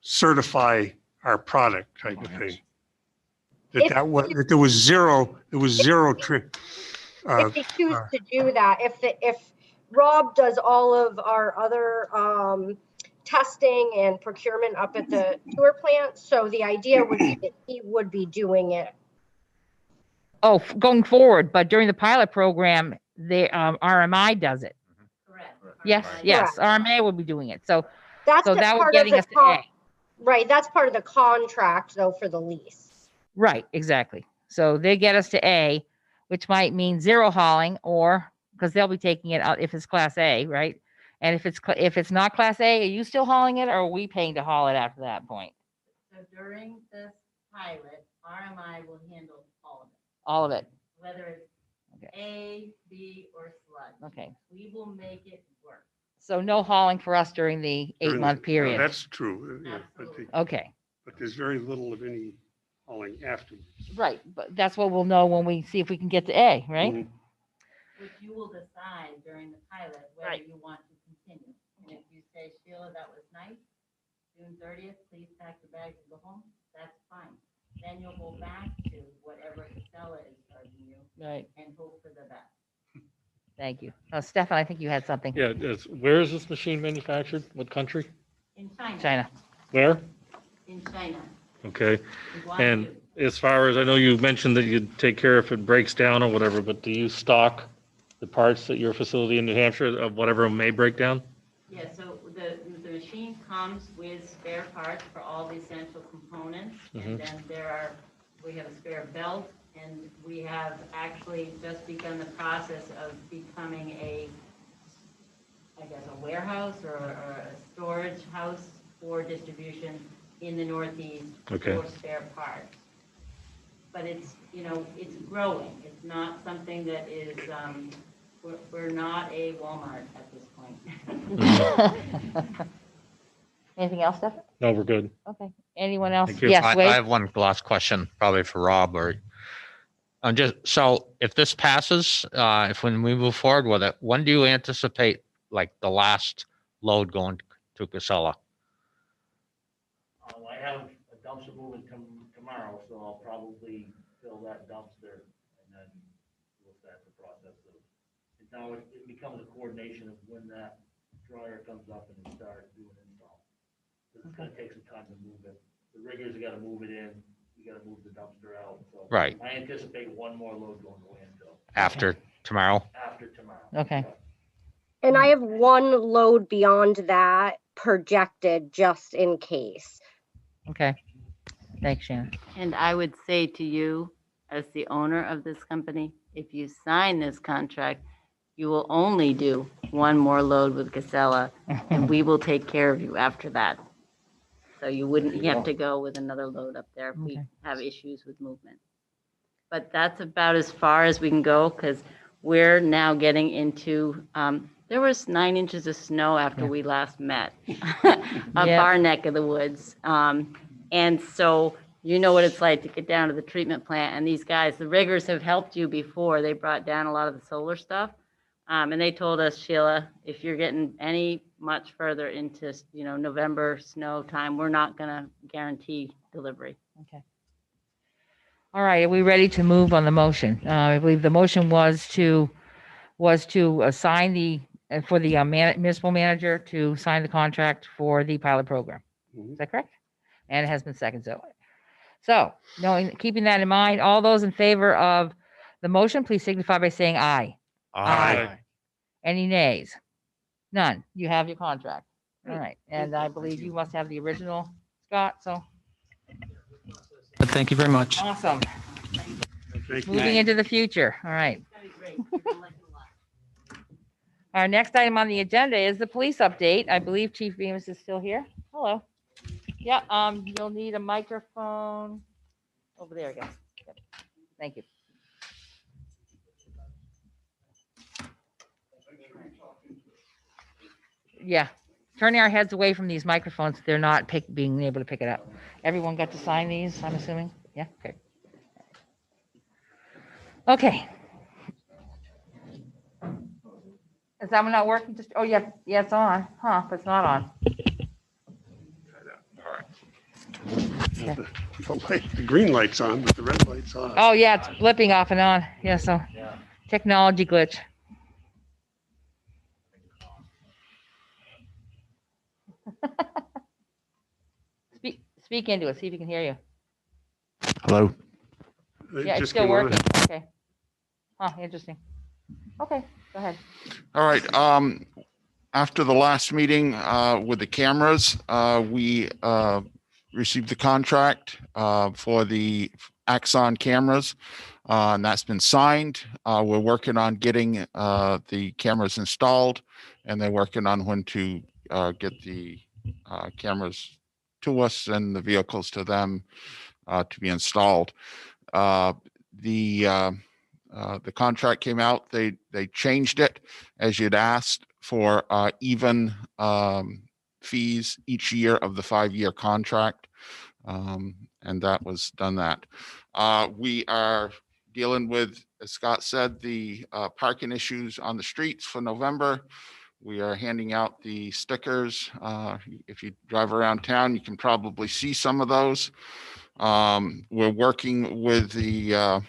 certify our product type of thing. That there was zero trip. If they choose to do that, if Rob does all of our other testing and procurement up at the sewer plant, so the idea would be that he would be doing it. Oh, going forward, but during the pilot program, the RMI does it. Correct. Yes, yes, RMA will be doing it. So That's so the that was part getting of us the to A. right. That's part of the contract, though, for the lease. Right, exactly. So they get us to A, which might mean zero hauling, or because they'll be taking it out if it's Class A, right? And if it's not Class A, are you still hauling it, or are we paying to haul it after that point? So during this pilot, RMI will handle all of it, All of it. whether it's Okay. A, B, or sludge. Okay. We will make it work. So no hauling for us during the 8-month period. That's true. Yeah, Absolutely. Okay. but there's very little of any hauling afterwards. Right, but that's what we'll know when we see if we can get to A, right? Mhm. Which you will decide during the pilot whether Right. you want to continue. And if you say, Sheila, that was nice, June 30th, please pack your bags and go home, that's fine. Then you'll go back to whatever Casella is charging you Right. and hope for the best. Thank you. Stefan, I think you had something. Yeah, where is this machine manufactured? What country? In China. China. Where? In China. Okay. in Guangzhou. And as far as, I know you mentioned that you take care if it breaks down or whatever, but do you stock the parts at your facility in New Hampshire of whatever may break down? Yeah, so the machine comes with spare parts for all the essential components. And then we have a spare belt, and we have actually just begun the process of becoming a warehouse or a storage house for distribution in the Northeast Okay. for spare parts. But it's growing. It's not something that is, we're not a Walmart at this point. Anything else, Steph? No, we're good. Okay. Anyone else? Thank you. Yes, I Wade? have one last question, probably for Rob or so if this passes, when we move forward with it, when do you anticipate like the last load going to Casella? I have a dumpster moving tomorrow, so I'll probably fill that dumpster and then we'll start the process of. Now it becomes a coordination of when that dryer comes up and start doing install. It's gonna take some time to move it. The riggers have gotta move it in, you gotta move the dumpster out, so. Right. I anticipate one more load going to landfill After tomorrow? after tomorrow. Okay. And I have one load beyond that projected just in case. Okay. Thanks, Shannon. And I would say to you, as the owner of this company, if you sign this contract, you will only do one more load with Casella, and we will take care of you after that. So you wouldn't have to go with another load up there if we Okay. have issues with movement. But that's about as far as we can go, because we're now getting into, there was 9 inches of snow after we last met up Yeah. our neck of the woods. And so you know what it's like to get down to the treatment plant, and these guys, the riggers have helped you before. They brought down a lot of the solar stuff. And they told us, Sheila, if you're getting any much further into, November snow time, we're not gonna guarantee delivery. Okay. All right. Are we ready to move on the motion? I believe the motion was to assign for the municipal manager to sign the contract for the pilot program. Is that correct? And it has been seconded. So, keeping that in mind, all those in favor of the motion, please signify by saying aye. Aye. Any nays? None. You have your contract. All right. And I believe you must have the original, Scott. So Thank you very much. awesome. Thank you. Moving into the future. All right. Our next item on the agenda is the police update. I believe Chief Bemis is still here. Hello. Yeah, you'll need a microphone over there again. Yep. Thank you. Yeah, turning our heads away from these microphones, they're not being able to pick it up. Everyone got to sign these, I'm assuming? Yeah, okay. Okay. Is that one not working? Just, oh, yeah, it's on, but it's not on. The green light's on, but the red light's off. Oh, yeah, it's flipping off and on. Yeah, so technology glitch. Speak into it, see if you can hear you. Hello. It Yeah, it's just still came on. working. Okay. Interesting. Okay, go ahead. All right. After the last meeting with the cameras, we received the contract for the Axon cameras, and that's been signed. We're working on getting the cameras installed, and they're working on when to get the cameras to us and the vehicles to them to be installed. The contract came out. They changed it as you'd asked for even fees each year of the 5-year contract, and that was done. That we are dealing with, as Scott said, the parking issues on the streets for November. We are handing out the stickers. If you drive around town, you can probably see some of those. We're working with the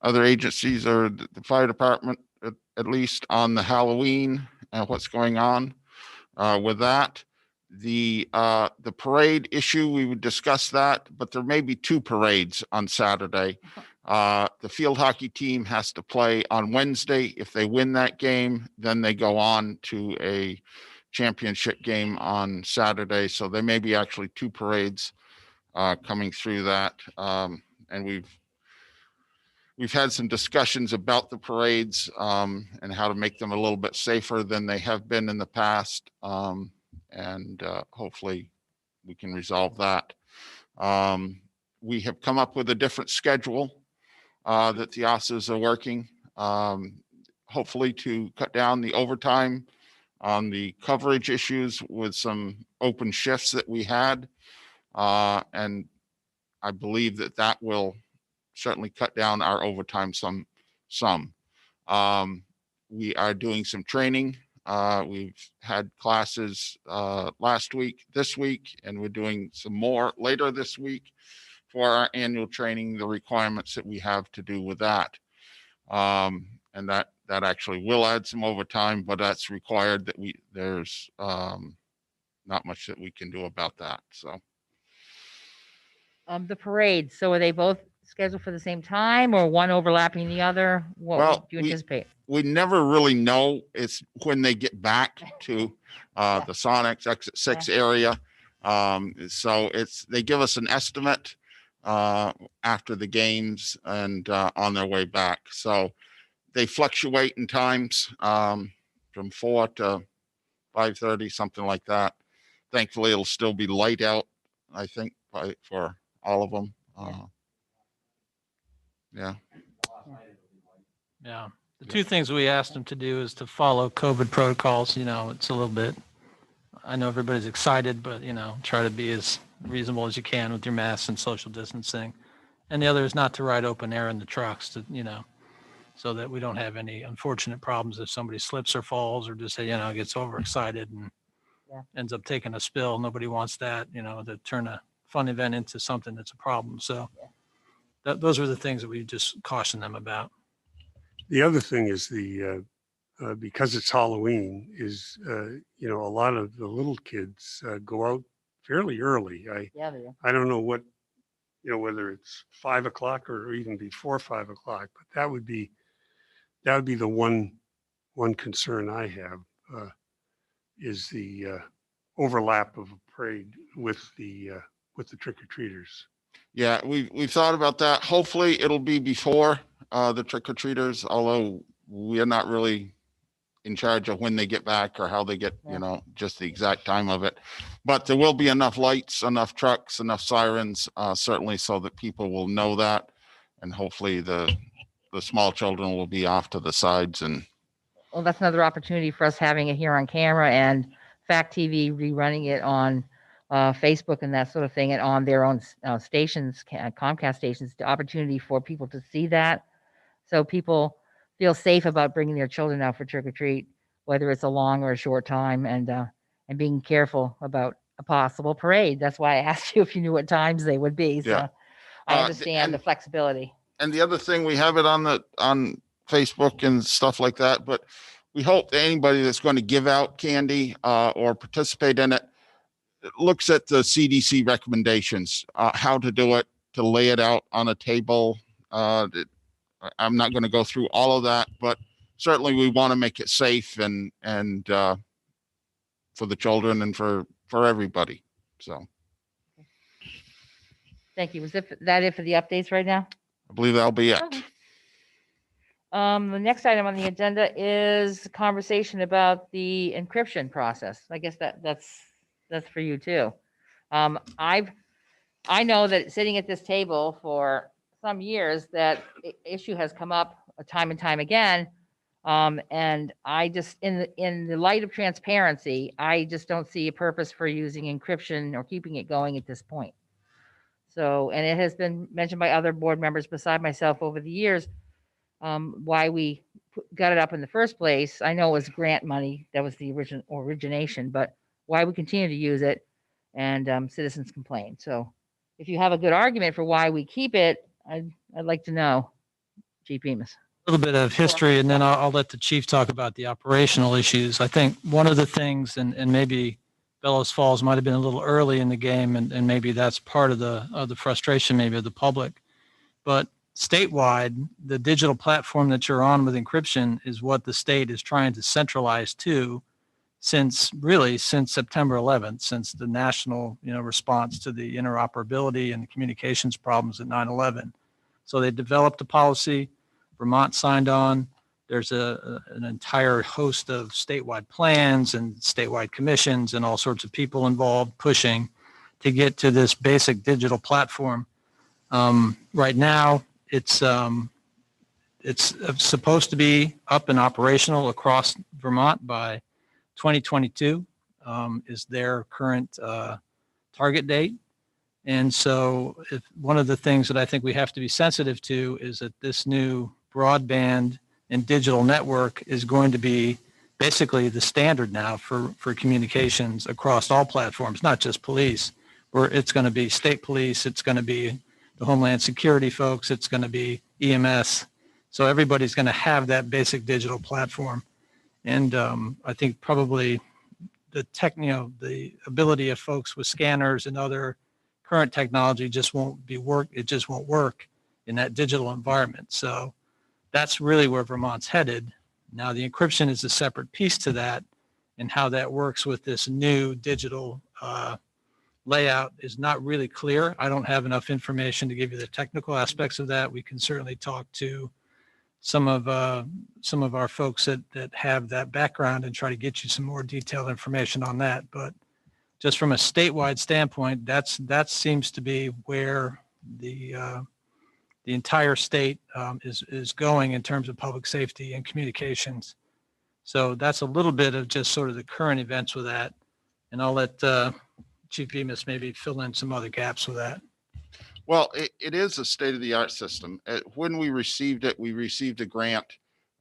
other agencies or the fire department, at least on the Halloween and what's going on with that. The parade issue, we would discuss that, but there may be 2 parades on Saturday. The field hockey team has to play on Wednesday. If they win that game, then they go on to a championship game on Saturday. So there may be actually 2 parades coming through that. And we've had some discussions about the parades and how to make them a little bit safer than they have been in the past. And hopefully we can resolve that. We have come up with a different schedule that the officers are working, hopefully to cut down the overtime on the coverage issues with some open shifts that we had. And I believe that that will certainly cut down our overtime some. We are doing some training. We've had classes last week, this week, and we're doing some more later this week for our annual training, the requirements that we have to do with that. And that actually will add some overtime, but that's required that there's not much that we can do about that. So The parades, so are they both scheduled for the same time or one overlapping the other? What do you anticipate? We never really know. It's when they get back to the Sonics Exit 6 area. So they give us an estimate after the games and on their way back. So they fluctuate in times from 4 to 5:30, something like that. Thankfully, it'll still be light out, I think, for all of them. Yeah. Yeah. The 2 things we asked them to do is to follow COVID protocols. It's a little bit, I know everybody's excited, but, try to be as reasonable as you can with your masks and social distancing. And the other is not to ride open air in the trucks to, so that we don't have any unfortunate problems if somebody slips or falls or just, gets overexcited and ends up taking a spill. Nobody wants that, to turn a fun event into something that's a problem. So those are the things that we just caution them about. The other thing is because it's Halloween is, a lot of the little kids go out fairly early. I don't know what, whether it's 5 o'clock or even before 5 o'clock, but that would be the one concern I have is the overlap of a parade with the trick-or-treaters. Yeah, we've thought about that. Hopefully it'll be before the trick-or-treaters, although we are not really in charge of when they get back or how they get, just the exact time of it. But there will be enough lights, enough trucks, enough sirens, certainly so that people will know that. And hopefully the small children will be off to the sides. And Well, that's another opportunity for us having it here on camera and Fact TV rerunning it on Facebook and that sort of thing, and on their own stations, Comcast stations, the opportunity for people to see that. So people feel safe about bringing their children out for trick or treat, whether it's a long or a short time, and being careful about a possible parade. That's why I asked you if you knew what times they would be. So I understand the flexibility. And the other thing, we have it on Facebook and stuff like that, but we hope that anybody that's going to give out candy or participate in it looks at the CDC recommendations, how to do it, to lay it out on a table. I'm not going to go through all of that, but certainly we want to make it safe and for the children and for everybody. So. Thank you. Was that it for the updates right now? I believe that'll be it. Okay. The next item on the agenda is conversation about the encryption process. I guess that's for you too. I know that sitting at this table for some years, that issue has come up time and time again. And I just, in the light of transparency, I just don't see a purpose for using encryption or keeping it going at this point. So, and it has been mentioned by other board members beside myself over the years, why we got it up in the first place. I know it was grant money, that was the origination, but why we continue to use it, and citizens complain. So if you have a good argument for why we keep it, I'd like to know, Chief Bemis. A little bit of history, and then I'll let the chief talk about the operational issues. I think one of the things, and maybe Bellows Falls might have been a little early in the game, and maybe that's part of the frustration maybe of the public. But statewide, the digital platform that you're on with encryption is what the state is trying to centralize to, since September 11th, since the national, response to the interoperability and the communications problems at 9/11. So they developed a policy, Vermont signed on. There's an entire host of statewide plans and statewide commissions and all sorts of people involved pushing to get to this basic digital platform. Right now, it's supposed to be up and operational across Vermont by 2022 is their current target date. And so one of the things that I think we have to be sensitive to is that this new broadband and digital network is going to be basically the standard now for communications across all platforms, not just police, where it's going to be state police, it's going to be the Homeland Security folks, it's going to be EMS. So everybody's going to have that basic digital platform. And I think probably the ability of folks with scanners and other current technology just won't work in that digital environment. So that's really where Vermont's headed. Now the encryption is a separate piece to that, and how that works with this new digital layout is not really clear. I don't have enough information to give you the technical aspects of that. We can certainly talk to some of our folks that have that background and try to get you some more detailed information on that. But just from a statewide standpoint, that seems to be where the entire state is going in terms of public safety and communications. So that's a little bit of just sort of the current events with that. And I'll let Chief Bemis maybe fill in some other gaps with that. Well, it is a state-of-the-art system. When we received it, we received a grant.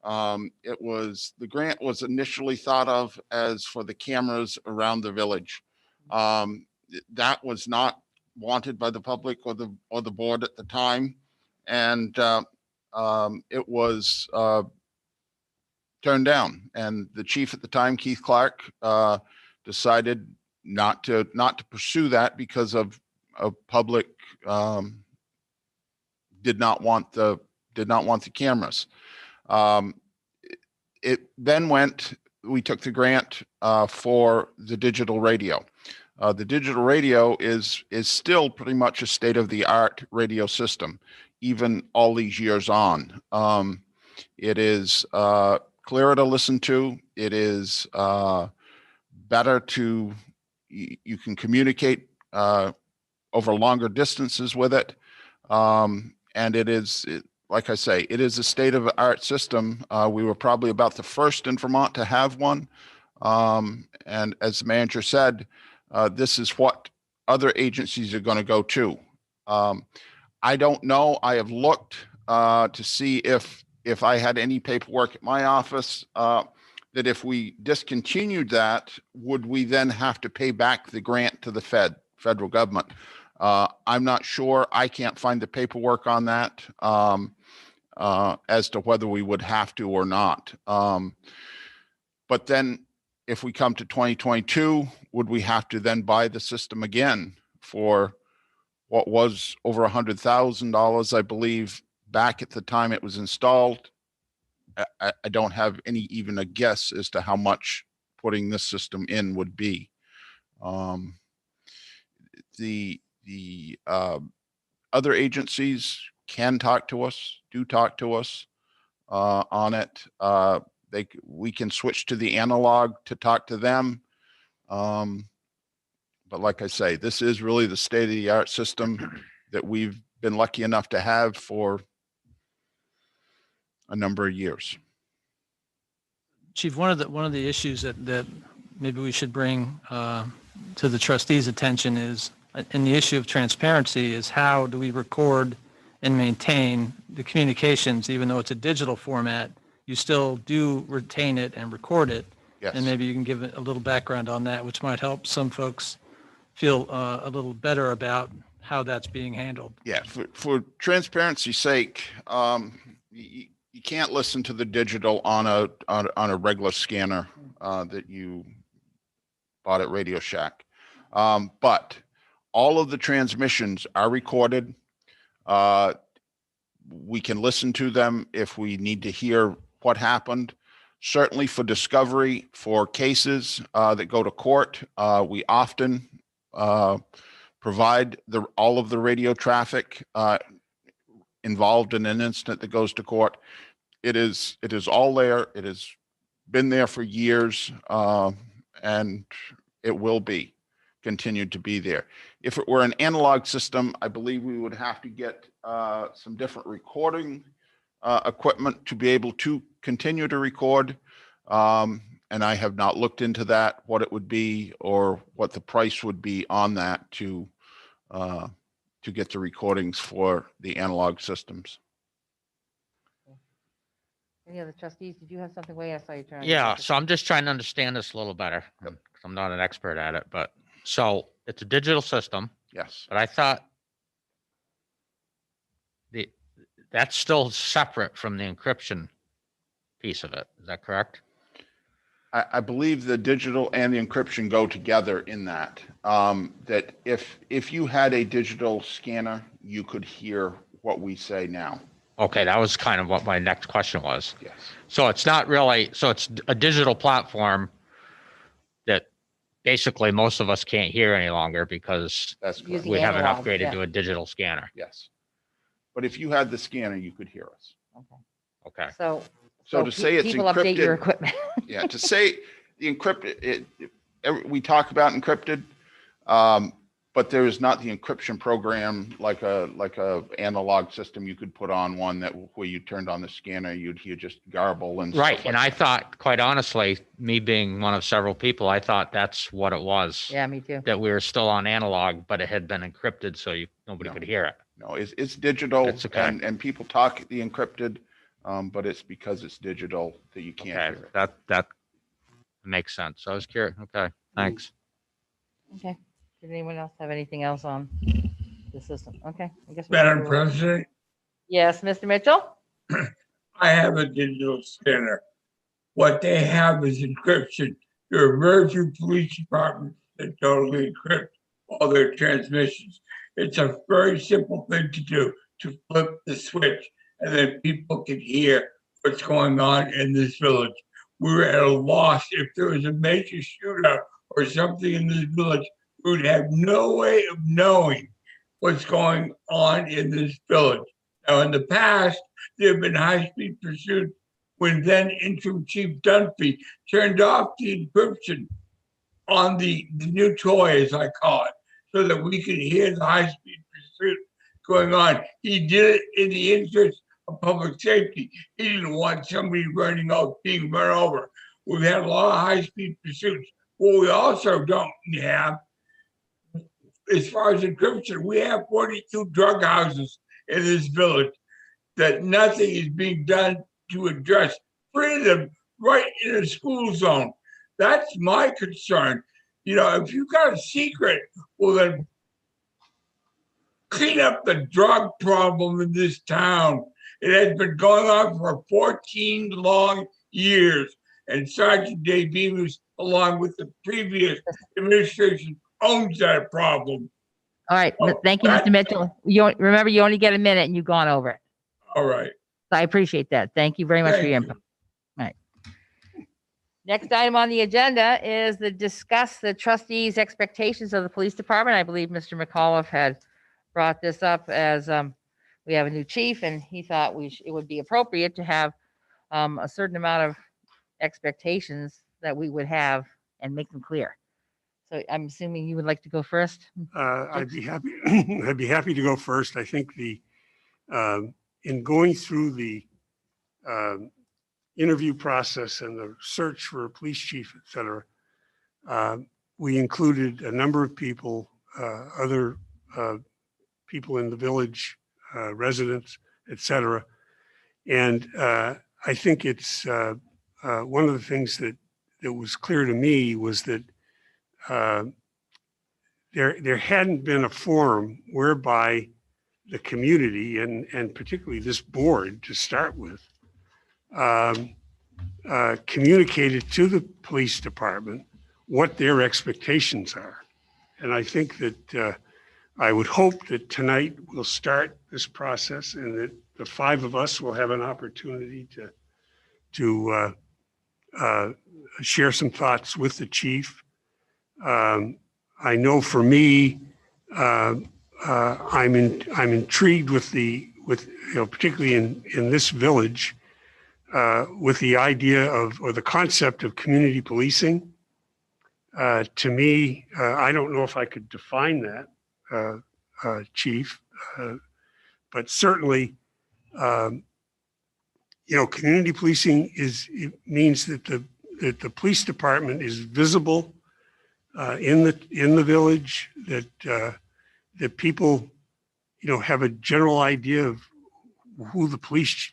The grant was initially thought of as for the cameras around the village. That was not wanted by the public or the board at the time, and it was turned down. And the chief at the time, Keith Clark, decided not to pursue that because of public did not want the cameras. It then we took the grant for the digital radio. The digital radio is still pretty much a state-of-the-art radio system, even all these years on. It is clearer to listen to. It is better to, you can communicate over longer distances with it. And like I say, it is a state-of-the-art system. We were probably about the first in Vermont to have one. And as the manager said, this is what other agencies are going to go to. I don't know. I have looked to see if I had any paperwork at my office that if we discontinued that, would we then have to pay back the grant to the federal government? I'm not sure. I can't find the paperwork on that as to whether we would have to or not. But then if we come to 2022, would we have to then buy the system again for what was over $100,000, I believe, back at the time it was installed? I don't have even a guess as to how much putting this system in would be. The other agencies can talk to us, do talk to us on it. We can switch to the analog to talk to them. But like I say, this is really the state-of-the-art system that we've been lucky enough to have for a number of years. Chief, one of the issues that maybe we should bring to the trustees' attention is, and the issue of transparency is, how do we record and maintain the communications? Even though it's a digital format, you still do retain it and record it. Yes. And maybe you can give a little background on that, which might help some folks feel a little better about how that's being handled. Yeah, for transparency's sake, you can't listen to the digital on a regular scanner that you bought at Radio Shack. But all of the transmissions are recorded. We can listen to them if we need to hear what happened. Certainly for discovery, for cases that go to court, we often provide all of the radio traffic involved in an incident that goes to court. It is all there. It has been there for years, and it will be continued to be there. If it were an analog system, I believe we would have to get some different recording equipment to be able to continue to record. And I have not looked into that, what it would be or what the price would be on that to get the recordings for the analog systems. Any other trustees? Did you have something, Wayne? I saw you turn. Yeah, so I'm just trying to understand this a little better. 'Cause I'm not an expert at it, but so it's a digital system, Yes. but I thought that's still separate from the encryption piece of it. Is that correct? I believe the digital and the encryption go together in that. That if you had a digital scanner, you could hear what we say now. Okay, that was kind of what my next question was. Yes. So it's not really, so it's a digital platform that basically most of us can't hear any longer because That's correct. Using we haven't analog, upgraded yeah. to a digital scanner. Yes. But if you had the scanner, you could hear us. Okay. So, So to say it's people update your encrypted, equipment. yeah, to say the encrypted, we talk about encrypted, but there is not the encryption program like a analog system you could put on one that where you turned on the scanner, you'd hear just garble and Right. stuff And like I thought, quite honestly, me being one of several people, I thought that's what it was. Yeah, me too. That we were still on analog, but it had been encrypted, so nobody No. could hear it. No, it's digital, It's okay. and people talk the encrypted, but it's because it's digital that you can't Okay, hear it. that makes sense. I was curious. Okay, thanks. Okay. Did anyone else have anything else on the system? Okay. I guess. Madam President, Yes, Mr. Mitchell? I have a digital scanner. What they have is encryption. There are very few police departments that totally encrypt all their transmissions. It's a very simple thing to do, to flip the switch, and then people can hear what's going on in this village. We're at a loss. If there was a major shootout or something in this village, we would have no way of knowing what's going on in this village. Now, in the past, there have been high-speed pursuits when then Interim Chief Dunphy turned off the encryption on the new toy, as I call it, so that we could hear the high-speed pursuit going on. He did it in the interest of public safety. He didn't want somebody being run over. We've had a lot of high-speed pursuits. What we also don't have, as far as encryption, we have 42 drug houses in this village that nothing is being done to address. 3 of them right in a school zone. That's my concern. You know, if you got a secret, well then clean up the drug problem in this town. It has been going on for 14 long years. And Sergeant Dave Bemis, along with the previous administration, owns that problem. All right. Thank you, Mr. Mitchell. Remember, you only get a minute and you've gone over it. All right. So I appreciate that. Thank you very much for your input. All right. Next item on the agenda is to discuss the trustees' expectations of the police department. I believe Mr. McAuliffe had brought this up as we have a new chief, and he thought it would be appropriate to have a certain amount of expectations that we would have and make them clear. So I'm assuming you would like to go first. I'd be happy. I'd be happy to go first. I think in going through the interview process and the search for a police chief, et cetera, we included a number of people, other people in the village, residents, et cetera. And I think it's one of the things that was clear to me was that there hadn't been a forum whereby the community and particularly this board to start with communicated to the police department what their expectations are. And I think that I would hope that tonight we'll start this process and that the 5 of us will have an opportunity to share some thoughts with the chief. I know for me, I'm intrigued with particularly in this village, with the idea of, or the concept of community policing. To me, I don't know if I could define that, Chief, but certainly, community policing means that the police department is visible in the village, that people, have a general idea of who the police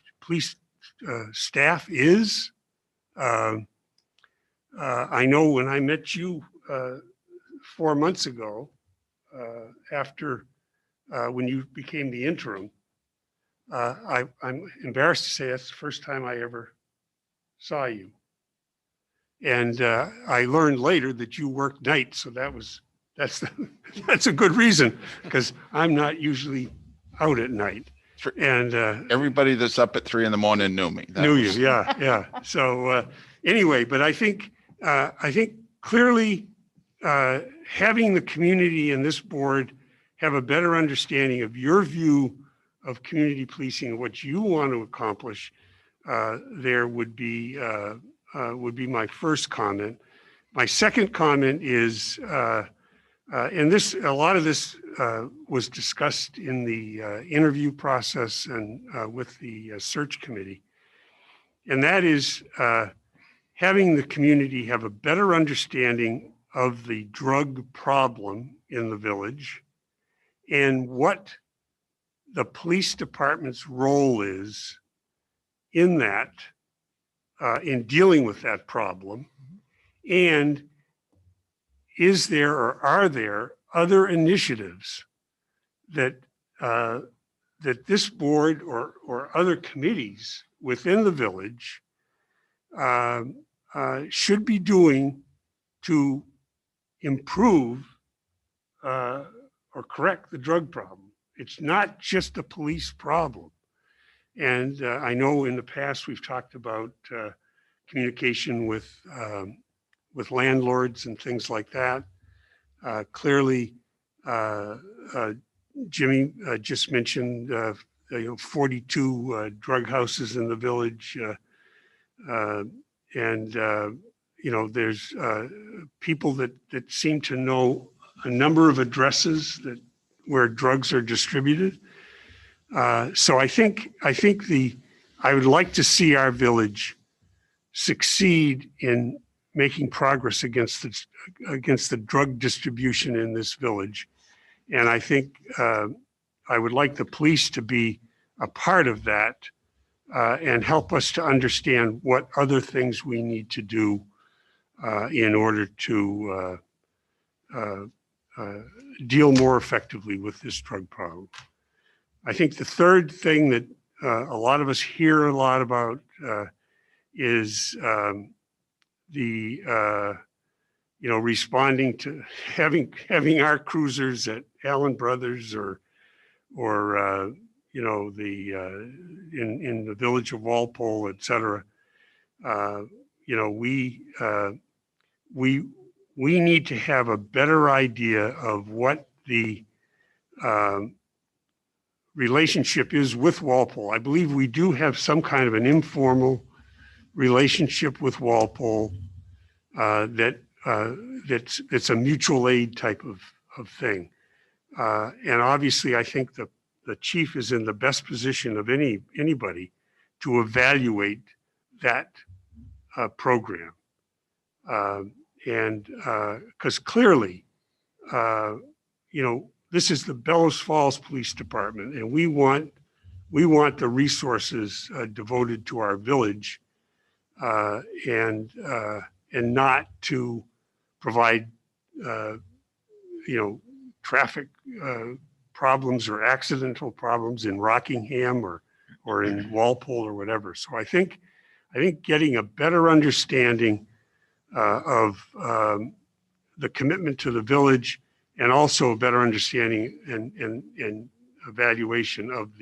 staff is. I know when I met you 4 months ago, after when you became the interim, I'm embarrassed to say that's the first time I ever saw you. And I learned later that you work nights, so that's a good reason, because I'm not usually out at night. And Everybody that's up at 3 a.m. knew me. Yeah. So anyway, but I think clearly having the community and this board have a better understanding of your view of community policing and what you want to accomplish, there would be my first comment. My second comment is, and a lot of this was discussed in the interview process and with the search committee, and that is having the community have a better understanding of the drug problem in the village and what the police department's role is in that, in dealing with that problem, and is there or are there other initiatives that this board or other committees within the village should be doing to improve or correct the drug problem? It's not just a police problem. And I know in the past we've talked about communication with landlords and things like that. Clearly, Jimmy just mentioned 42 drug houses in the village, and there's people that seem to know a number of addresses where drugs are distributed. So I think I would like to see our village succeed in making progress against the drug distribution in this village. And I think I would like the police to be a part of that and help us to understand what other things we need to do in order to deal more effectively with this drug problem. I think the third thing that a lot of us hear a lot about is responding to having our cruisers at Allen Brothers or in the village of Walpole, et cetera. We need to have a better idea of what the relationship is with Walpole. I believe we do have some kind of an informal relationship with Walpole that's a mutual aid type of thing. And obviously, I think the chief is in the best position of anybody to evaluate that program. And because clearly, this is the Bellows Falls Police Department, and we want the resources devoted to our village, and not to provide traffic problems or accidental problems in Rockingham or in Walpole or whatever. So I think getting a better understanding of the commitment to the village, and also a better understanding and evaluation of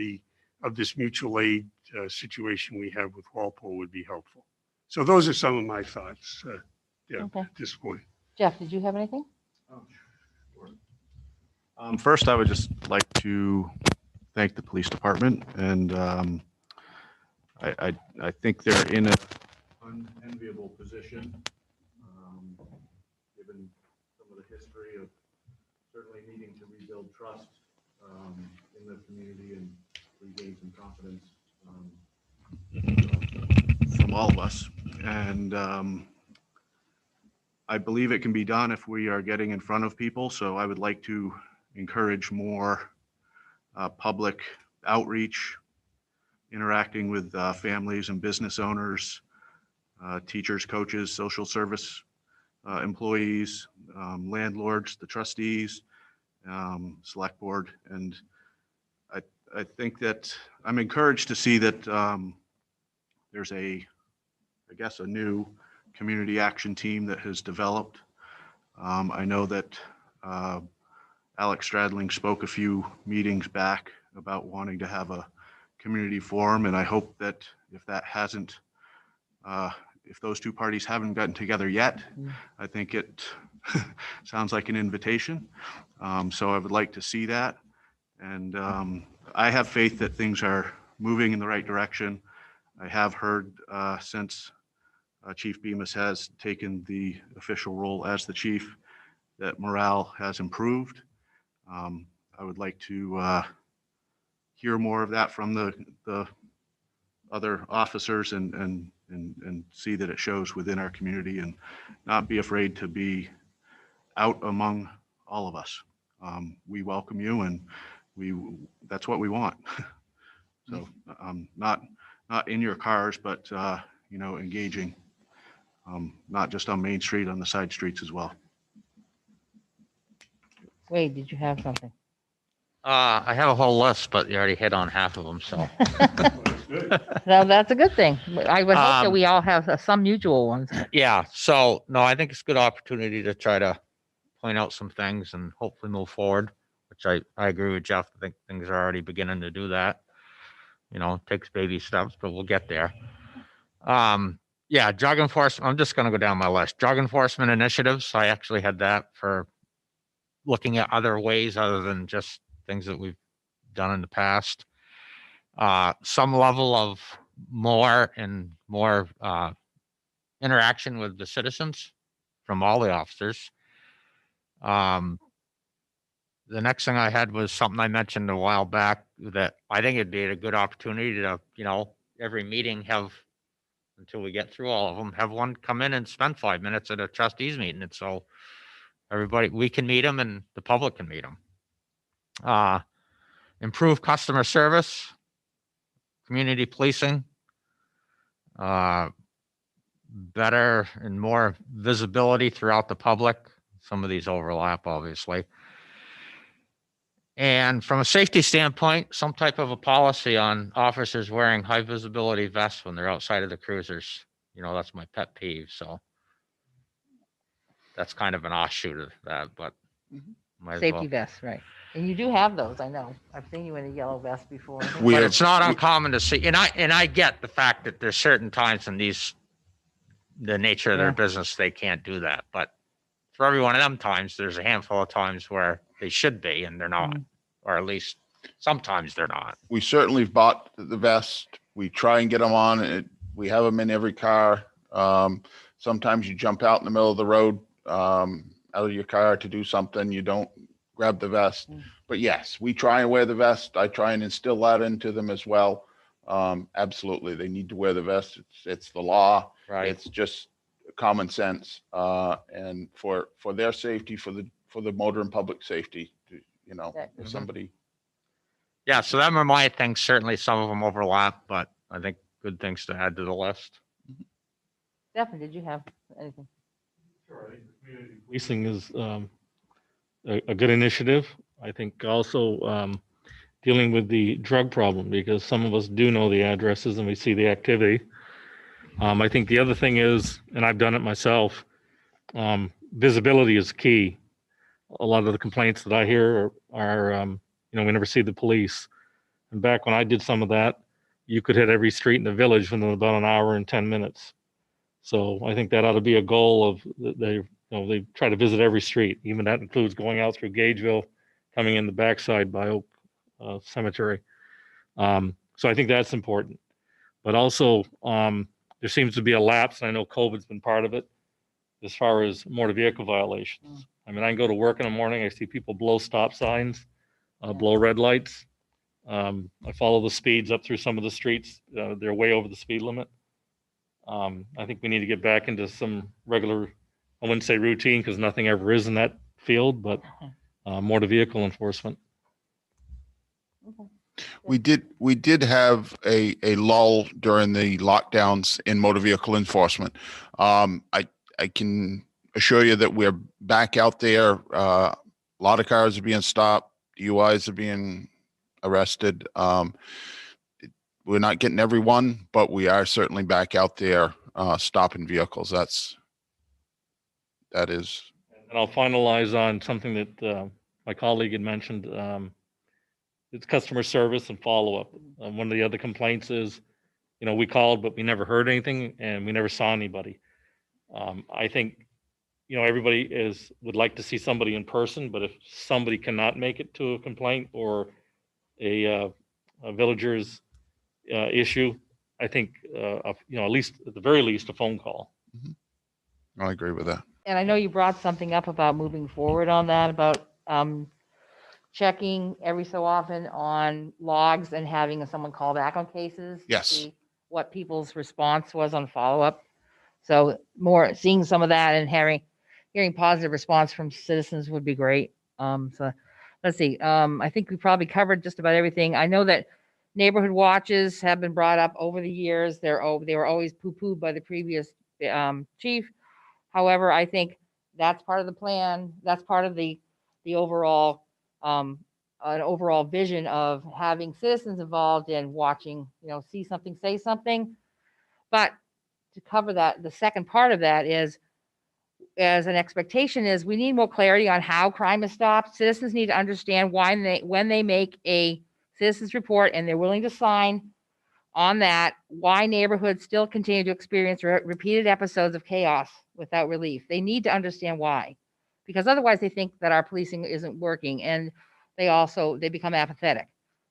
this mutual aid situation we have with Walpole would be helpful. So those are some of my thoughts. Okay. At this point. Jeff, did you have anything? First, I would just like to thank the police department, and I think they're in an unenviable position, given some of the history of certainly needing to rebuild trust in the community and regain some confidence from all of us. And I believe it can be done if we are getting in front of people. So I would like to encourage more public outreach, interacting with families and business owners, teachers, coaches, social service employees, landlords, the trustees, select board. And I think that I'm encouraged to see that there's I guess, a new community action team that has developed. I know that Alex Stradling spoke a few meetings back about wanting to have a community forum, and I hope that if that hasn't, if those two parties haven't gotten together yet, I think it sounds like an invitation. So I would like to see that, and I have faith that things are moving in the right direction. I have heard since Chief Bemis has taken the official role as the chief that morale has improved. I would like to hear more of that from the other officers and see that it shows within our community, and not be afraid to be out among all of us. We welcome you, and that's what we want. So not in your cars, but engaging, not just on Main Street, on the side streets as well. Wade, did you have something? I have a whole list, but you already hit on half of them, so. No, that's a good thing. I would hope that Um, we all have some mutual ones. Yeah, so, no, I think it's a good opportunity to try to point out some things and hopefully move forward, which I agree with Jeff. I think things are already beginning to do that. You know, it takes baby steps, but we'll get there. Yeah, drug enforcement, I'm just gonna go down my list. Drug enforcement initiatives, I actually had that for looking at other ways other than just things that we've done in the past. Some level of more interaction with the citizens from all the officers. The next thing I had was something I mentioned a while back that I think it'd be a good opportunity to, every meeting have, until we get through all of them, have one come in and spend 5 minutes at a trustees meeting. And so everybody, we can meet them and the public can meet them. Improve customer service, community policing, better and more visibility throughout the public. Some of these overlap, obviously. And from a safety standpoint, some type of a policy on officers wearing high visibility vests when they're outside of the cruisers. That's my pet peeve. So that's kind of an offshoot of that, but might as Safety well. vests, right. And you do have those, I know. I've seen you in a yellow vest before. But it's not uncommon to see, and I get the fact that there's certain times in the nature of their business, they can't do that. But for every one of them times, there's a handful of times where they should be and they're not, or at least sometimes they're not. We certainly bought the vest. We try and get them on. We have them in every car. Sometimes you jump out in the middle of the road, out of your car to do something. You don't grab the vest. But yes, we try and wear the vest. I try and instill that into them as well. Absolutely. They need to wear the vest. It's the law. Right. It's just common sense. And for their safety, for the motor and public safety, if somebody. Yeah. So that were my things. Certainly some of them overlap, but I think good things to add to the list. Stephen, did you have anything? Sure. I think community policing is a good initiative. I think also dealing with the drug problem, because some of us do know the addresses and we see the activity. I think the other thing is, and I've done it myself, visibility is key. A lot of the complaints that I hear are we never see the police. And back when I did some of that, you could hit every street in the village within about an hour and 10 minutes. So I think that ought to be a goal of they try to visit every street. Even that includes going out through Gageville, coming in the backside by Oak Cemetery. So I think that's important. But also, there seems to be a lapse, and I know COVID's been part of it, as far as motor vehicle violations. I mean, I can go to work in the morning, I see people blow stop signs, blow red lights. I follow the speeds up through some of the streets. They're way over the speed limit. I think we need to get back into some regular, I wouldn't say routine because nothing ever is in that field, but motor vehicle enforcement. We did have a lull during the lockdowns in motor vehicle enforcement. I can assure you that we're back out there. A lot of cars are being stopped. DUIs are being arrested. We're not getting everyone, but we are certainly back out there stopping vehicles. That is. And I'll finalize on something that my colleague had mentioned. It's customer service and follow-up. One of the other complaints is, we called, but we never heard anything and we never saw anybody. I think, everybody would like to see somebody in person, but if somebody cannot make it to a complaint or a villager's issue, I think, at least at the very least, a phone call. I agree with that. And I know you brought something up about moving forward on that, about checking every so often on logs and having someone call back on cases. Yes. To see what people's response was on follow-up. So more seeing some of that and hearing positive response from citizens would be great. So let's see. I think we probably covered just about everything. I know that neighborhood watches have been brought up over the years. They were always poo-pooed by the previous chief. However, I think that's part of the plan. That's part of the overall an overall vision of having citizens involved in watching, see something, say something. But to cover that, the second part of that is, as an expectation is, we need more clarity on how crime is stopped. Citizens need to understand when they make a citizens report and they're willing to sign on that, why neighborhoods still continue to experience repeated episodes of chaos without relief. They need to understand why, because otherwise they think that our policing isn't working, and they become apathetic.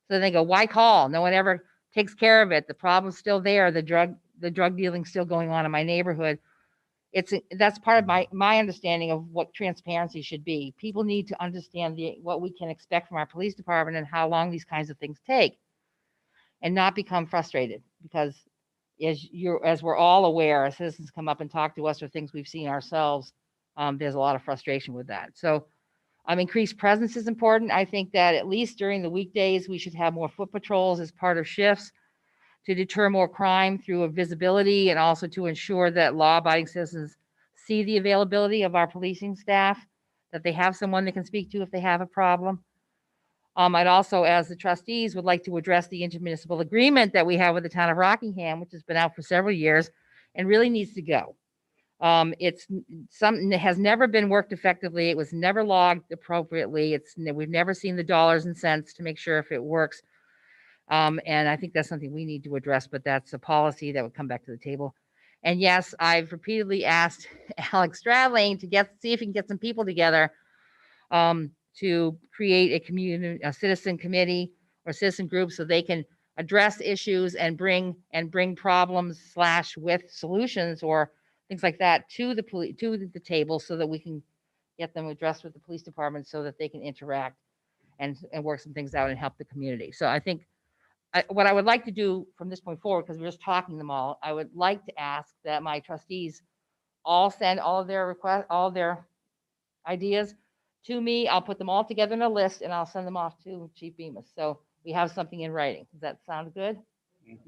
So they go, why call? No one ever takes care of it. The problem's still there. The drug dealing still going on in my neighborhood. That's part of my understanding of what transparency should be. People need to understand what we can expect from our police department and how long these kinds of things take, and not become frustrated, because as we're all aware, as citizens come up and talk to us or things we've seen ourselves, there's a lot of frustration with that. So increased presence is important. I think that at least during the weekdays, we should have more foot patrols as part of shifts to deter more crime through a visibility, and also to ensure that law-abiding citizens see the availability of our policing staff, that they have someone they can speak to if they have a problem. I'd also, as the trustees, would like to address the intermunicipal agreement that we have with the town of Rockingham, which has been out for several years and really needs to go. It's something that has never been worked effectively. It was never logged appropriately. We've never seen the dollars and cents to make sure if it works. And I think that's something we need to address, but that's a policy that would come back to the table. And yes, I've repeatedly asked Alex Stradling to see if he can get some people together to create a citizen committee or citizen group, so they can address issues and bring problems / with solutions or things like that to the table, so that we can get them addressed with the police department, so that they can interact and work some things out and help the community. So I think what I would like to do from this point forward, because we're just talking them all, I would like to ask that my trustees all send all of their requests, all of their ideas to me. I'll put them all together in a list and I'll send them off to Chief Bemis. So we have something in writing. Does that sound good?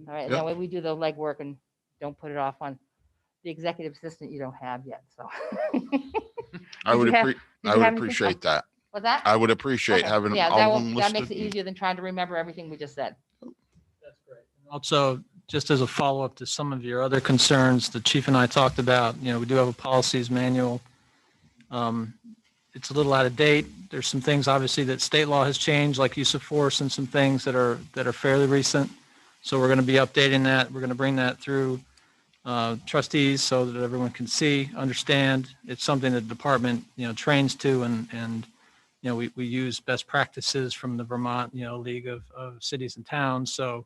All right. Yep. That way we do the legwork and don't put it off on the executive assistant you don't have yet. So I would appreciate that. What's that? I would appreciate having all of them listed. That makes it easier than trying to remember everything we just said. That's great. Also, just as a follow-up to some of your other concerns, the chief and I talked about, we do have a policies manual. It's a little out of date. There's some things obviously that state law has changed, like use of force, and some things that are fairly recent. So we're going to be updating that. We're going to bring that through trustees so that everyone can see, understand. It's something that the department, trains to and we use best practices from the Vermont, League of Cities and Towns. So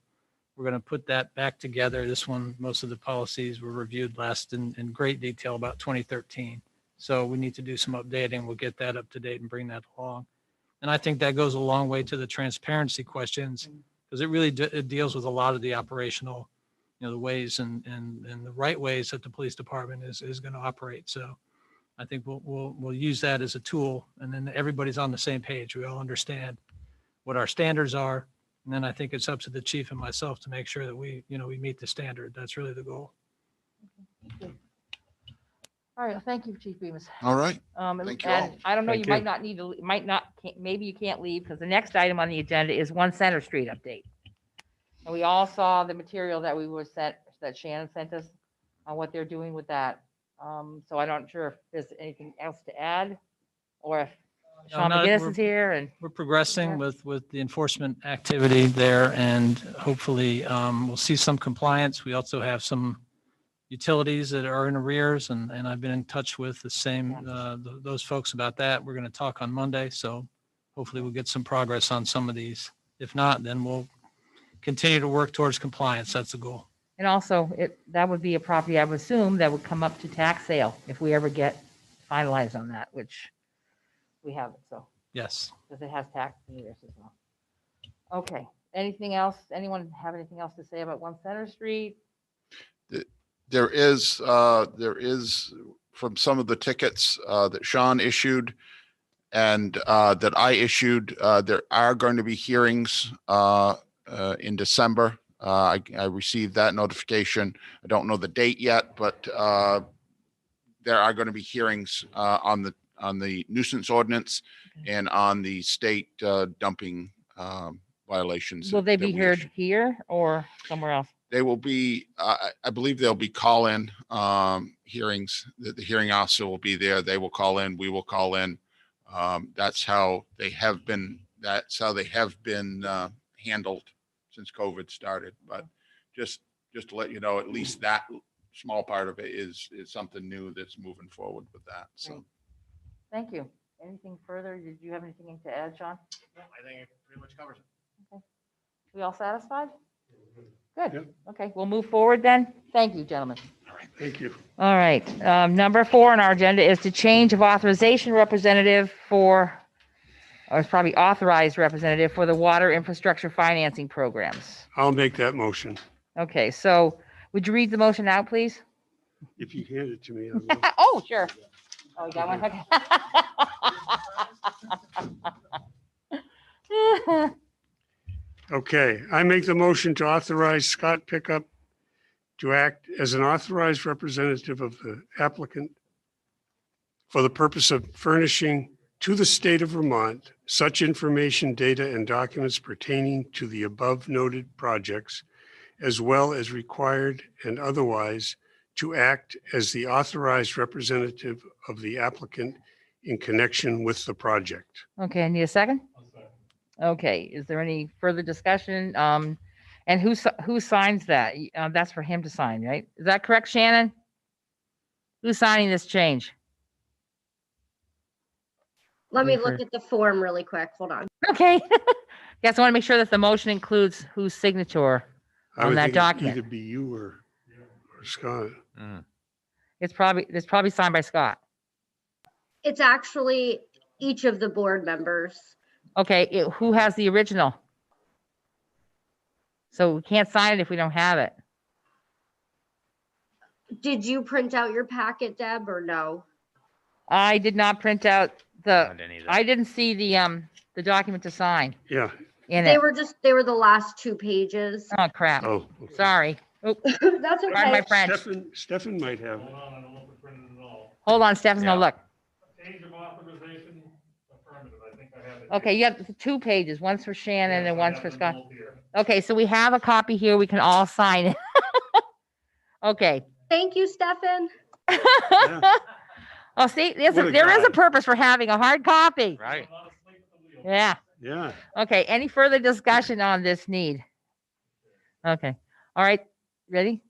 we're going to put that back together. This one, most of the policies were reviewed last in great detail about 2013. So we need to do some updating. We'll get that up to date and bring that along. And I think that goes a long way to the transparency questions because it really it deals with a lot of the operational, the ways and the right ways that the police department is going to operate. So I think we'll use that as a tool, and then everybody's on the same page. We all understand what our standards are. And then I think it's up to the chief and myself to make sure that we meet the standard. That's really the goal. All right, thank you, Chief Bemis. All right. And you all. I don't know, Thank you might you. not need to, maybe you can't leave because the next item on the agenda is 1 Center Street update. And we all saw the material that we were sent, that Shannon sent us on what they're doing with that. So I'm not sure if there's anything else to add or if Sean No, McGinnis we're- is here and. We're progressing Yeah. with the enforcement activity there, and hopefully we'll see some compliance. We also have some utilities that are in arrears, and I've been in touch with the same, those folks about that. We're going to talk on Monday, so hopefully we'll get some progress on some of these. If not, then we'll continue to work towards compliance. That's the goal. And also, that would be a property, I would assume, that would come up to tax sale if we ever get finalized on that, which we haven't, so, Yes. because it has tax years as well. Okay, anything else? Anyone have anything else to say about 1 Center Street? There is from some of the tickets that Sean issued and that I issued, there are going to be hearings in December. I received that notification. I don't know the date yet, but there are going to be hearings on the nuisance ordinance and on the state dumping violations. Will they that be we heard issued. here or somewhere else? They will be, I believe they'll be call-in hearings. The hearing officer will be there. They will call in, we will call in. That's how they have been handled since COVID started. But just to let you know, at least that small part of it is something new that's moving forward with that. So. Great. Thank you. Anything further? Did you have anything to add, Sean? I think it pretty much covers it. Okay. We all satisfied? Good. Yep. Okay, we'll move forward then. Thank you, gentlemen. Thank you. All right. Number 4 on our agenda is to change of authorization representative or it's probably authorized representative for the water infrastructure financing programs. I'll make that motion. Okay, so would you read the motion out, please? If you hand it to me, I will. Oh, sure. Oh, you got one? Okay. Okay, I make the motion to authorize Scott Pickup to act as an authorized representative of the applicant for the purpose of furnishing to the state of Vermont such information, data, and documents pertaining to the above noted projects, as well as required and otherwise to act as the authorized representative of the applicant in connection with the project. Okay, I need a second? Okay, is there any further discussion? And who signs that? That's for him to sign, right? Is that correct, Shannon? Who's signing this change? Let me We've look heard- at the form really quick. Hold on. Okay. Guess I want to make sure that the motion includes whose signature I on would that think it'd document. either be you or Scott. It's probably signed by Scott. It's actually each of the board members. Okay, who has the original? So we can't sign it if we don't have it. Did you print out your packet, Deb, or no? I did not print out I didn't either. I didn't see the document to sign Yeah. in They it. were the last 2 pages. Oh, crap. Oh, okay. Sorry. Oh, That's pardon my okay. French. Stefan might have. Hold on, I don't know if it's printed at all. Hold on, Stephen's gonna Yeah. look. Change of authorization, affirmative, I think I have it. Okay, you have 2 pages. One's for Shannon Yes, and I one's have for them Scott. both here. Okay, so we have a copy here. We can all sign it. Okay. Thank you, Stefan. Oh, see, there What a is a guy. purpose for having a hard copy. Right. Not asleep at the wheel. Yeah. Yeah. Okay, any further discussion on this need? Okay, all right, ready?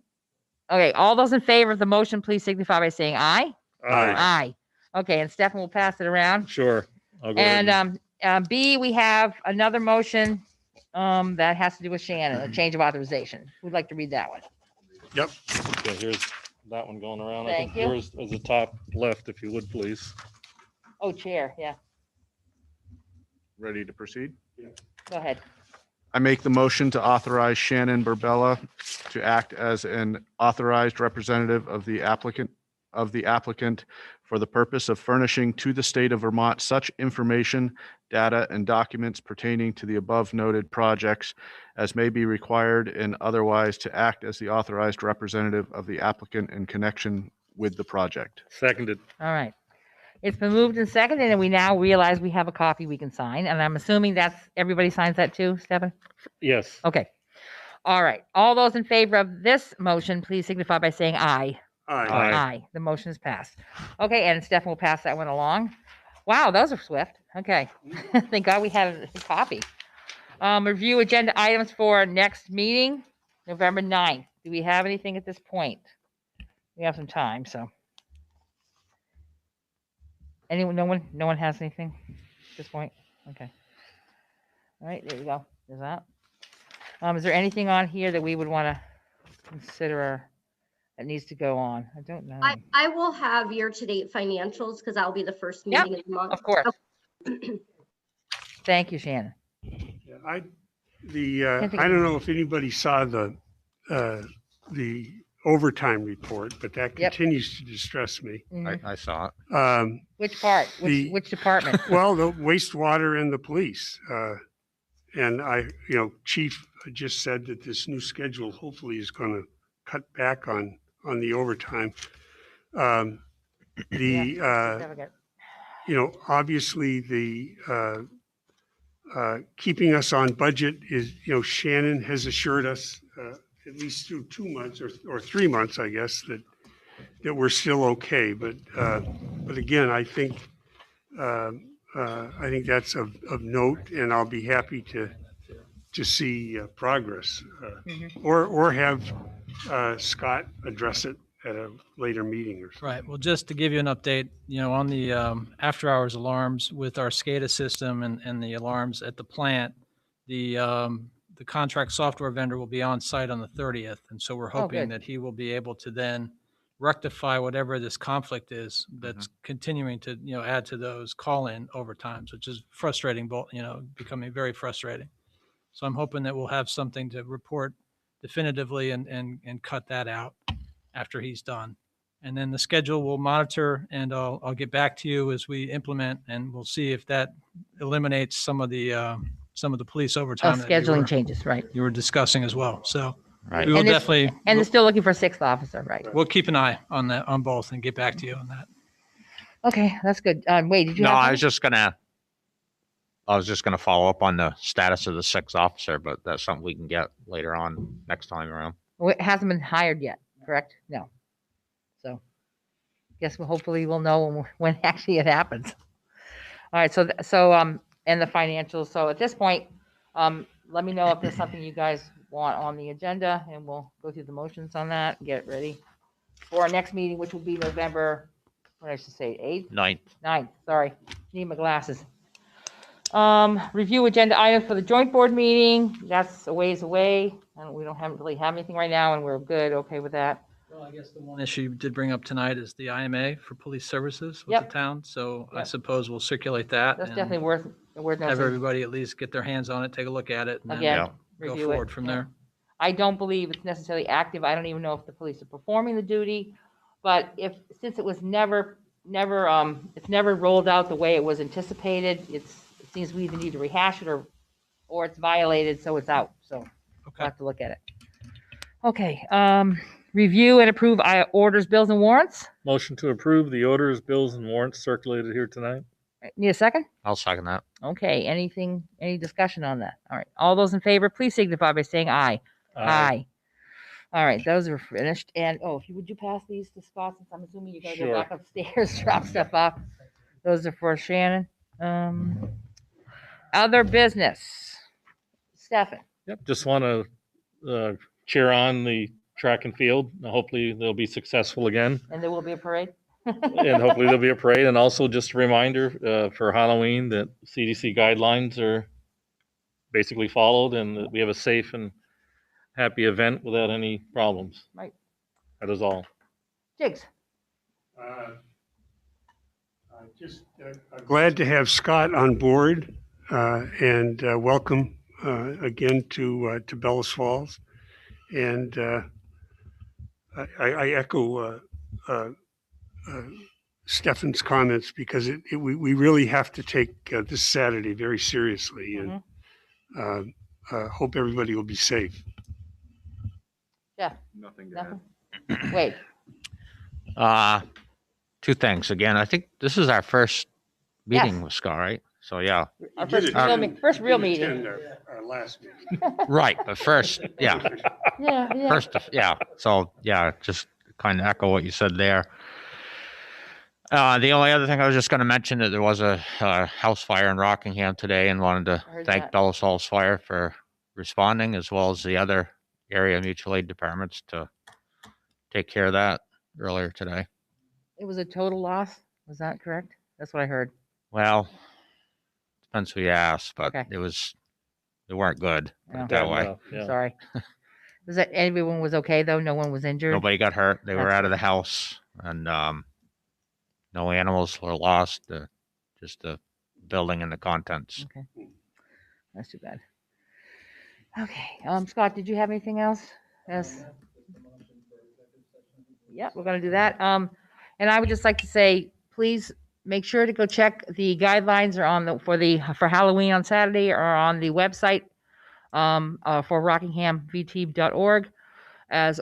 Okay, all those in favor of the motion, please signify by saying aye. Aye. Aye. Okay, and Stefan will pass it around. Sure. I'll go ahead And B, we have another motion that has to do with Shannon, a change of authorization. Who'd like to read that one? Yep. Okay, here's that one going around. I Thank think you. yours is the top left, if you would, please. Oh, chair, yeah, Ready to proceed? go ahead. I make the motion to authorize Shannon Burbella to act as an authorized representative of the applicant for the purpose of furnishing to the state of Vermont such information, data, and documents pertaining to the above noted projects as may be required and otherwise to act as the authorized representative of the applicant in connection with the project. Seconded. All right. It's been moved and seconded, and we now realize we have a copy we can sign, and I'm assuming that's, everybody signs that too, Stefan? Yes. Okay. All right. All those in favor of this motion, please signify by saying aye. Aye. Aye. The motion is passed. Okay, and Stefan will pass that one along. Wow, those are swift. Okay. Thank God we had a copy. Review agenda items for next meeting, November 9th. Do we have anything at this point? We have some time, so. Anyone, no one has anything at this point? Okay. All right, there we go. There's that. Is there anything on here that we would want to consider that needs to go on? I don't know. I will have year-to-date financials because that'll be the first Yep, meeting of the month. Of course. Okay. Thank you, Shannon. Yeah, I don't know if anybody saw the overtime report, but that Yep. continues to distress me. I saw it. Which part? Which department? Well, the wastewater and the police. And Chief just said that this new schedule hopefully is going to cut back on the overtime. Obviously the keeping us on budget is, Shannon has assured us at least through 2 months or 3 months, I guess, that we're still okay. But again, I think that's of note, and I'll be happy to see progress or have Scott address it at a later meeting or something. Right. Well, just to give you an update, on the after hours alarms with our SCADA system and the alarms at the plant, the contract software vendor will be on site on the 30th. And so we're hoping good. that he will be able to then rectify whatever this conflict is that's continuing to, add to those call-in overtimes, which is frustrating, becoming very frustrating. So I'm hoping that we'll have something to report definitively and cut that out after he's done. And then the schedule will monitor, and I'll get back to you as we implement, and we'll see if that eliminates some of the police overtime that Scheduling changes, right? you were discussing as well. So Right. we will And this- definitely, And they're still looking for a sixth officer, right? we'll keep an eye on that, on both, and get back to you on that. Okay, that's good. Wait, did you No, have I something? was just gonna follow up on the status of the sixth officer, but that's something we can get later on next time around. Well, it hasn't been hired yet, correct? No. So guess hopefully we'll know when actually it happens. All right, so and the financials. So at this point, let me know if there's something you guys want on the agenda, and we'll go through the motions on that and get it ready for our next meeting, which will be November, what did I just say, 8th? 9th, sorry. Need my glasses. Review agenda items for the joint board meeting. That's a ways away. And we don't really have anything right now, and we're good, okay with that. Well, I guess the one issue you did bring up tonight is the IMA for police services with Yep. the town. So I Yep. suppose we'll circulate that. That's and definitely worth have noticing. everybody at least get their hands on it, take a look at it, and then Again, go review forward it. from Yeah. there. I don't believe it's necessarily active. I don't even know if the police are performing the duty. But since it was never rolled out the way it was anticipated, it seems we either need to rehash it or it's violated, so it's out. So we'll Okay. have to look at it. Okay, review and approve orders, bills, and warrants. Motion to approve the orders, bills, and warrants circulated here tonight. Need a second? I'll second that. Okay, any discussion on that? All right, all those in favor, please signify by saying aye. Aye. All right, those are finished. And, would you pass these to Scott, since I'm assuming you're gonna go Sure. back upstairs, drop stuff off. Those are for Shannon. Other business. Stefan. Yep, just want to cheer on the track and field. Hopefully they'll be successful again. And there will be a parade? And hopefully there'll be a parade. And also just a reminder for Halloween that CDC guidelines are basically followed and that we have a safe and happy event without any problems. Right. That is all. Jigs? Just glad to have Scott on board and welcome again to Bellows Falls. And I echo Stefan's comments because we really have to take this Saturday very seriously, and hope everybody will be safe. Yeah. Nothing to Nothing? add. Wait. Two things. Again, I think this is our first meeting Yes. with Scott, right? So yeah, Our You did first real attend meeting. our last meeting. right. But first, yeah, Yeah. first, yeah. So yeah, just kind of echo what you said there. The only other thing I was just going to mention that there was a house fire in Rockingham today, and wanted to heard thank that. Bellows Falls Fire for responding, as well as the other area mutual aid departments to take care of that earlier today. It was a total loss. Was that correct? That's what I heard. Well, depends who you ask, but Okay. they weren't good. Put Yeah. it that Bad way. enough, yeah. Sorry. Was that everyone was okay though? No one was injured? Nobody got hurt. They were That's out of good. the house, and no animals were lost. Just the building and the contents. Okay. That's too bad. Okay. Scott, did you have anything else? Yes. Yeah, we're gonna do that. And I would just like to say, please make sure to go check the guidelines are on for Halloween on Saturday or on the website for rockinghamvt.org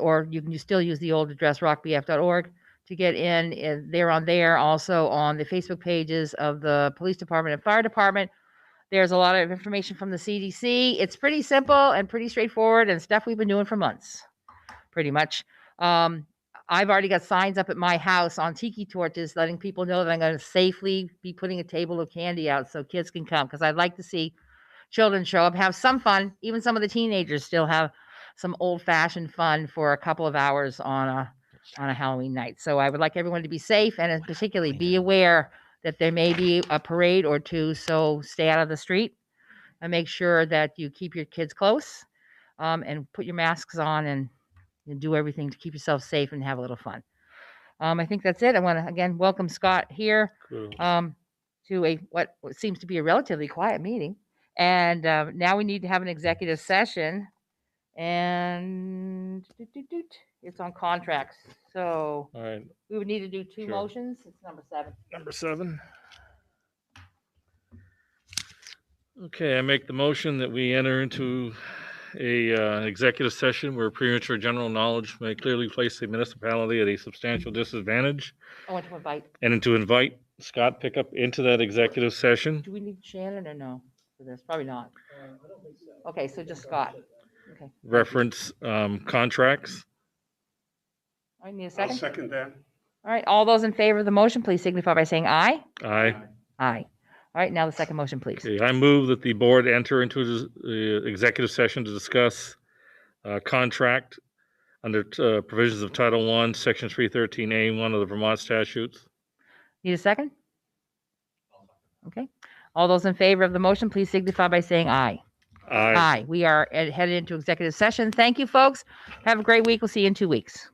or you can still use the old address rockbf.org to get in. They're on there, also on the Facebook pages of the police department and fire department. There's a lot of information from the CDC. It's pretty simple and pretty straightforward and stuff we've been doing for months, pretty much. I've already got signs up at my house on tiki torches letting people know that I'm going to safely be putting a table of candy out so kids can come, because I'd like to see children show up, have some fun. Even some of the teenagers still have some old-fashioned fun for a couple of hours on a Halloween night. So I would like everyone to be safe and particularly be aware that there may be a parade or two, so stay out of the street and make sure that you keep your kids close and put your masks on and do everything to keep yourself safe and have a little fun. I think that's it. I want to again welcome Scott here Cool. to what seems to be a relatively quiet meeting. And now we need to have an executive session, and it's on contracts. So All right. we would need to do two Sure. motions. It's number 7. Number 7. Okay, I make the motion that we enter into a executive session where premature general knowledge may clearly place the municipality at a substantial disadvantage, I want to invite. and to invite Scott Pickup into that executive session. Do we need Shannon or no for this? Probably not. Okay, so just Scott. Okay. Reference contracts. I need a I'll second. second that. All right. All those in favor of the motion, please signify by saying aye. Aye. Aye. All right. Now the second motion, please. Okay, I move that the board enter into the executive session to discuss contract under provisions of Title I, Section 313A1 of the Vermont statutes. Need a second? Okay. All those in favor of the motion, please signify by saying aye. Aye. Aye. We are headed into executive session. Thank you, folks. Have a great week. We'll see you in 2 weeks.